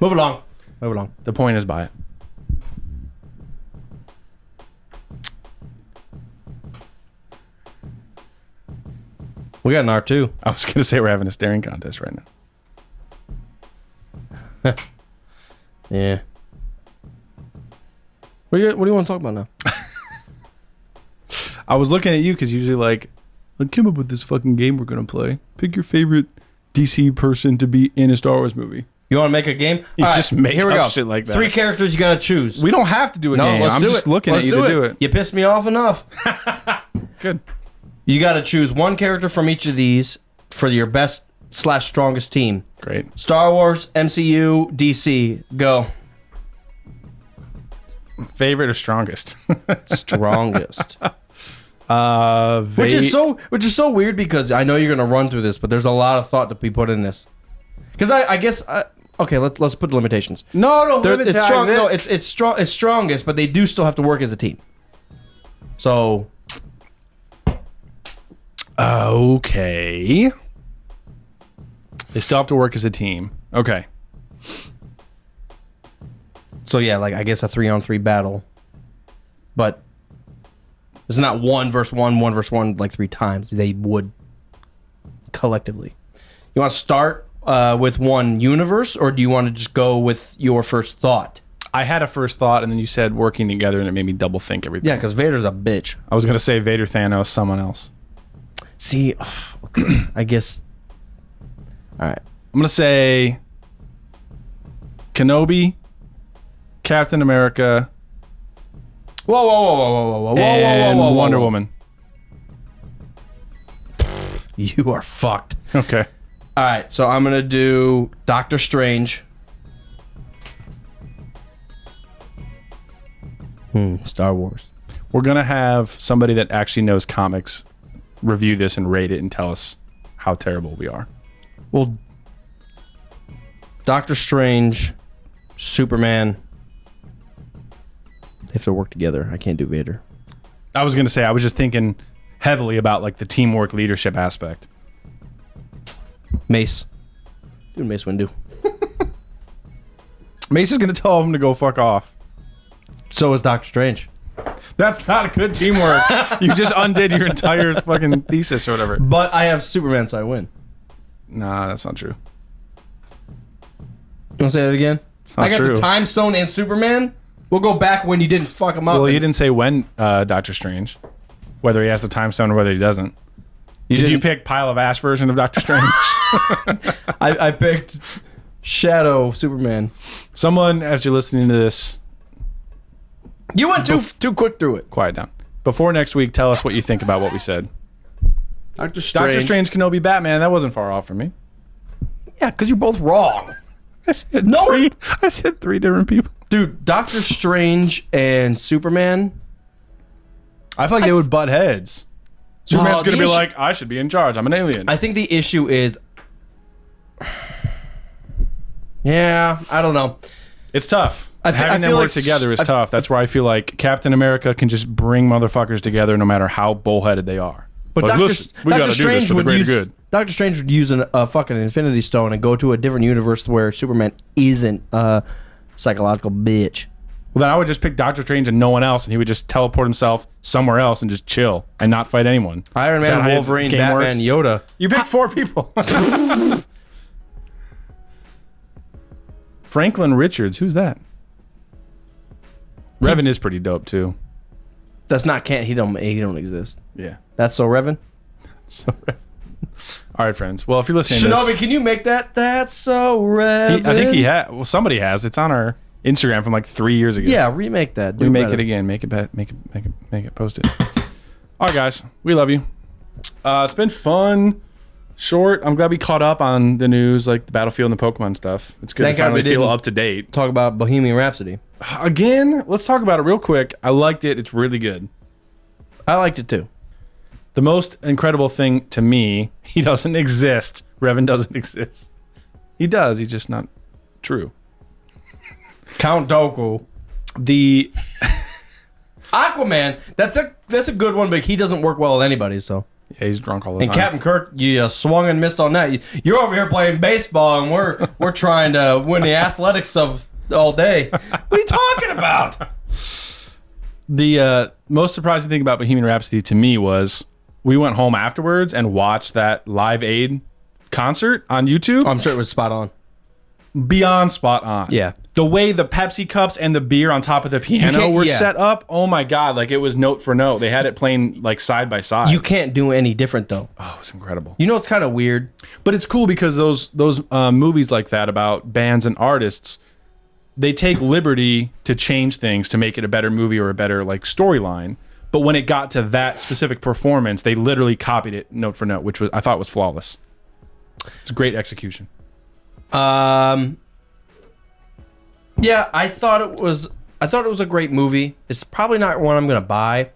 Move along. The point is buy it. We got an R2. I was going to say we're having a staring contest right now. Yeah. What do you want to talk about now? I was looking at you because usually, like, I came up with this fucking game we're going to play. Pick your favorite DC person to be in a Star Wars movie. You want to make a game? You just make up shit like that. 3 characters you got to choose. We don't have to do a game. I'm just looking at you to do it. You pissed me off enough. Good. You got to choose one character from each of these for your best/strongest team. Great. Star Wars, MCU, DC. Go. Favorite or strongest? Strongest. Which is so weird because I know you're gonna run through this, but there's a lot of thought to be put in this. Because I guess okay, let's put the limitations. No, it's strong. No, it's strong. It's strongest, but they do still have to work as a team. So. Okay. They still have to work as a team. Okay. So yeah, like I guess a 3-on-3 battle, but it's not 1 versus 1 versus 1 like 3 times. They would collectively. You want to start with one universe, or do you want to just go with your first thought? I had a first thought, and then you said working together, and it made me double think everything. Yeah, because Vader's a bitch. I was gonna say Vader, Thanos, someone else. See, okay, I guess. All right, I'm gonna say Kenobi, Captain America, whoa, and Wonder Woman. You are fucked. Okay. All right, so I'm gonna do Doctor Strange. Star Wars. We're gonna have somebody that actually knows comics review this and rate it and tell us how terrible we are. Well, Doctor Strange, Superman, they have to work together. I can't do Vader. I was gonna say, I was just thinking heavily about like the teamwork leadership aspect. Mace. Dude, Mace Windu. Mace is gonna tell him to go fuck off. So is Doctor Strange. That's not good teamwork. You just undid your entire fucking thesis or whatever. But I have Superman, so I win. Nah, that's not true. You want to say that again? It's not I got true. the Time Stone and Superman. We'll go back when you didn't fuck him up. Well, you didn't say when Doctor Strange, whether he has the Time Stone or whether he doesn't. Did you pick Pile of Ash version of Doctor Strange? I picked Shadow Superman. Someone, as you're listening to this, you went too quick through it. Quiet down. Before next week, tell us what you think about what we said. Doctor Strange. Doctor Strange, Kenobi, Batman. That wasn't far off from me. Yeah, because you're both wrong. I said No. three. I said three different people. Dude, Doctor Strange and Superman. I feel like they would butt heads. Superman's the going to be issue- like, I should be in charge. I'm an alien. I think the issue is... Yeah, I don't know. It's tough. I Having them feel work like together is tough. That's where I feel like Captain America can just bring motherfuckers together no matter how bullheaded they are. But Like, Doctor, listen, we got Doctor to do this Strange for the would greater use good. Doctor Strange would use a fucking Infinity Stone and go to a different universe where Superman isn't a psychological bitch. Well, then I would just pick Doctor Strange and no one else, and he would just teleport himself somewhere else and just chill and not fight anyone. Iron Is that Man, how Wolverine, the game Batman, works? Yoda. You picked 4 people. Franklin Richards, who's that? Revan is pretty dope too. That's not can't he don't exist. Yeah. That's so Revan. So, all right, friends. Well, if you're listening to Shinobi, this, can you make that? That's so Revan. I think he had. Well, somebody has. It's on our Instagram from like 3 years ago. Yeah, remake that. Do Remake better. it again. Make it. Post it. All right, guys. We love you. It's been fun. Short. I'm glad we caught up on the news, like the Battlefield and the Pokemon stuff. It's good Thank to God finally we feel didn't up to date. Talk about Bohemian Rhapsody. Again, let's talk about it real quick. I liked it. It's really good. I liked it too. The most incredible thing to me, he doesn't exist. Revan doesn't exist. He does. He's just not true. Count Dooku. The Aquaman. That's a good one, but he doesn't work well with anybody. So. yeah, he's drunk all the And time. Captain Kirk, you swung and missed on that. You're over here playing baseball, and we're trying to win the athletics of all day. What are you talking about? The most surprising thing about Bohemian Rhapsody to me was we went home afterwards and watched that Live Aid concert on YouTube. I'm sure it was spot on. Beyond spot on. Yeah. The way the Pepsi cups and the beer on top of the piano can't- were yeah. set up, oh my God, like it was note for note. They had it playing like side by side. You can't do any different though. Oh, it was incredible. You know it's kind of weird. But it's cool because those movies like that about bands and artists, they take liberty to change things to make it a better movie or a better like storyline. But when it got to that specific performance, they literally copied it note for note, which was I thought was flawless. It's a great execution. Yeah, I thought it was a great movie. It's probably not one I'm gonna buy.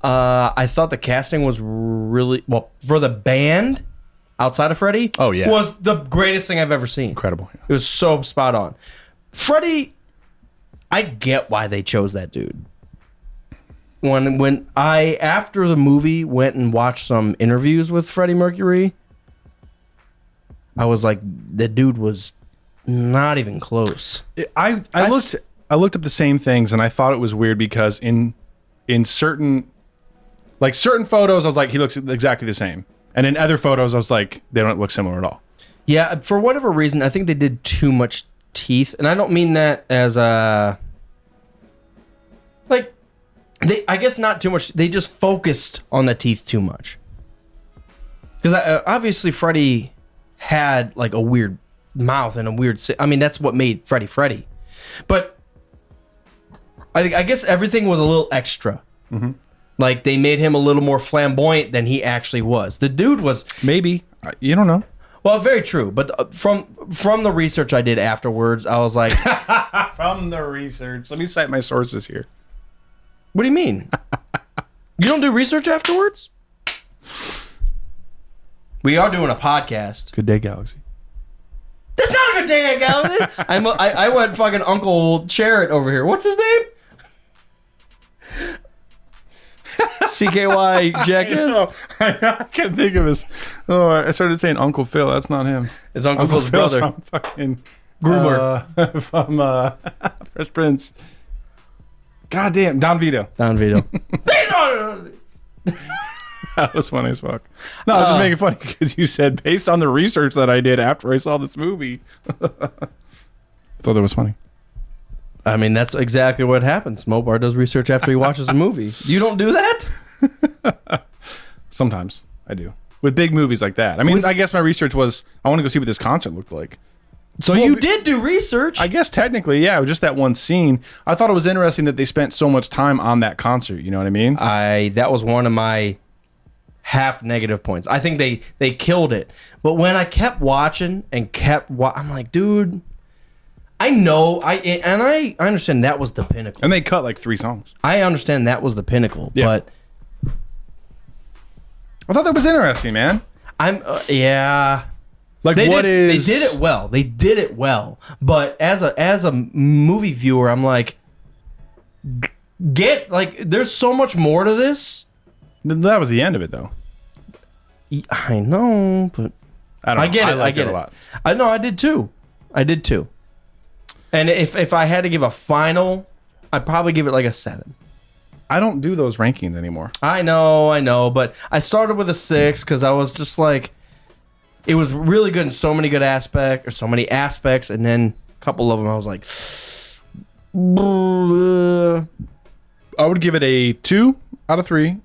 I thought the casting was really well for the band outside of Freddie. Oh, yeah. Was the greatest thing I've ever seen. Incredible. It was so spot on. Freddie, I get why they chose that dude. When I after the movie went and watched some interviews with Freddie Mercury, I was like, the dude was not even close. I looked up the same things and I thought it was weird because in certain photos I was like he looks exactly the same, and in other photos I was like they don't look similar at all. Yeah, for whatever reason, I think they did too much teeth, and I don't mean that as a like I guess not too much. They just focused on the teeth too much. Because obviously Freddie had like a weird mouth and a weird. I mean, that's what made Freddie Freddie. But I guess everything was a little extra. Mm-hmm. Like they made him a little more flamboyant than he actually was. The dude was Maybe you don't know. well, very true. But from the research I did afterwards, I was like, From the research, let me cite my sources here. "What do you mean? You don't do research afterwards?" We are doing a podcast. Good day, Galaxy. That's not a good day, Galaxy. I went fucking Uncle Charrot over here. What's his name? CKY Jackass. I can't think of his. Oh, I started saying Uncle Phil. That's not him. It's Uncle Phil's Phil's brother. from fucking Gruber. from Fresh Prince. God damn, Don Vito. Don Vito. That was funny as fuck. No, I was just making fun because you said based on the research that I did after I saw this movie. I thought that was funny. I mean, that's exactly what happens. Mopar does research after he watches a movie. You don't do that? Sometimes I do with big movies like that. I mean, I guess my research was I want to go see what this concert looked like. So you did do research. I guess technically, yeah, just that one scene. I thought it was interesting that they spent so much time on that concert. You know what I mean? That was one of my half negative points. I think they killed it. But when I kept watching and I'm like, dude, I know I understand that was the pinnacle. And they cut like 3 songs. I understand that was the pinnacle, but I thought that was interesting, man. yeah. Like They what did, is? They did it well. They did it well. But as a movie viewer, I'm like, there's so much more to this. That was the end of it, though. I know, but I don't know. I get it. I liked get it it a lot. I know. I did too. And if I had to give a final, I'd probably give it like a 7. I don't do those rankings anymore. I know, but I started with a 6 because I was just like, it was really good in so many aspects, and then a couple of them I was like, I would give it a 2 out of 3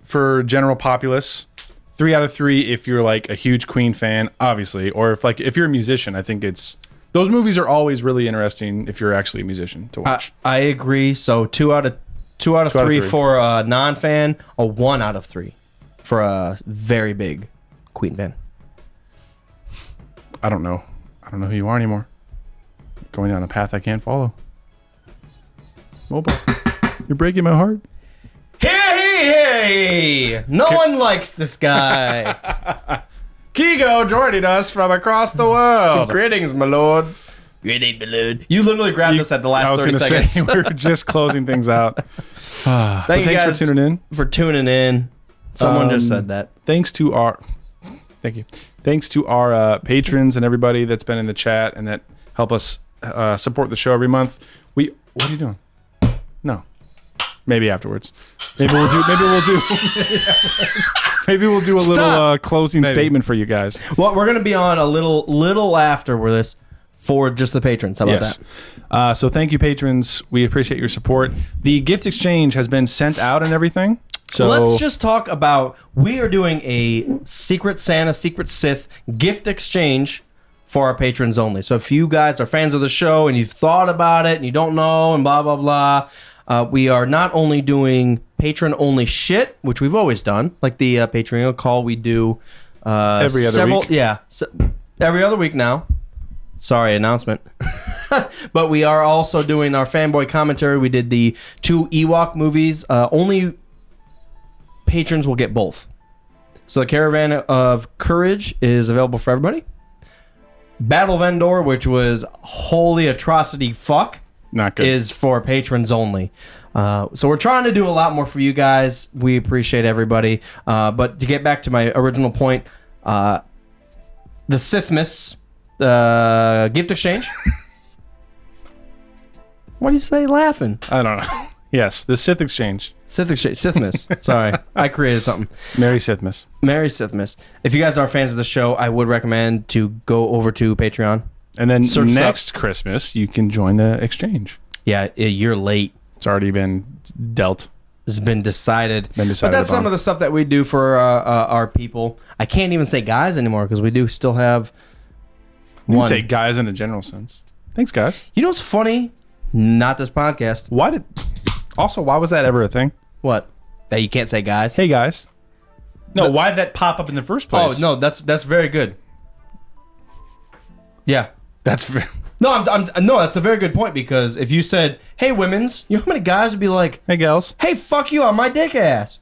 for general populace. 3 out of 3 if you're like a huge Queen fan, obviously, or if you're a musician. I think those movies are always really interesting if you're actually a musician to watch. I agree. So 2 out of 3 for a non-fan, a 1 out of 3 for a very big Queen fan. I don't know who you are anymore. Going down a path I can't follow. Mobile, you're breaking my heart. Hey! No one likes this guy. Kigo joining us from across the world. Greetings, my lord. Greetings, my lord. You literally grabbed us at the last 30 seconds. Say, we're just closing things out. Thanks for tuning in. For tuning in. Someone just said that. Thank you. Thanks to our patrons and everybody that's been in the chat and that help us support the show every month. What are you doing? No. Maybe afterwards. Maybe we'll do a little closing statement for you guys. Well, we're going to be on a little after this for just the patrons. How about that? So thank you, patrons. We appreciate your support. The gift exchange has been sent out and everything. So let's just talk about, we are doing a Secret Santa, Secret Sith gift exchange for our patrons only. So if you guys are fans of the show and you've thought about it and you don't know and blah, blah, blah, we are not only doing patron-only shit, which we've always done, like the Patreon call we do every other week. Yeah, every other week now. Sorry, announcement. But we are also doing our fanboy commentary. We did the 2 Ewok movies. Only patrons will get both. So the Caravan of Courage is available for everybody. Battle Vendor, which was holy atrocity fuck, not good, is for patrons only. So we're trying to do a lot more for you guys. We appreciate everybody. But to get back to my original point, the Sithmas gift exchange. What do you say laughing? I don't know. Yes, the Sith exchange. Sithmas. Sorry, I created something. Merry Sithmas. Merry Sithmas. If you guys are fans of the show, I would recommend to go over to Patreon. And then next Christmas, you can join the exchange. Yeah, you're late. It's already been dealt. It's been decided. But that's some of the stuff that we do for our people. I can't even say guys anymore because we do still have one. You can say guys in a general sense. Thanks, guys. You know what's funny? Not this podcast. Why was that ever a thing? What? That you can't say guys? Hey, guys. No, why did that pop up in the first place? Oh, no, that's very good. Yeah. That's very... No, no, that's a very good point, because if you said, "Hey, women's," you know how many guys would be like, "Hey, gals." "Hey, fuck you on my dick ass."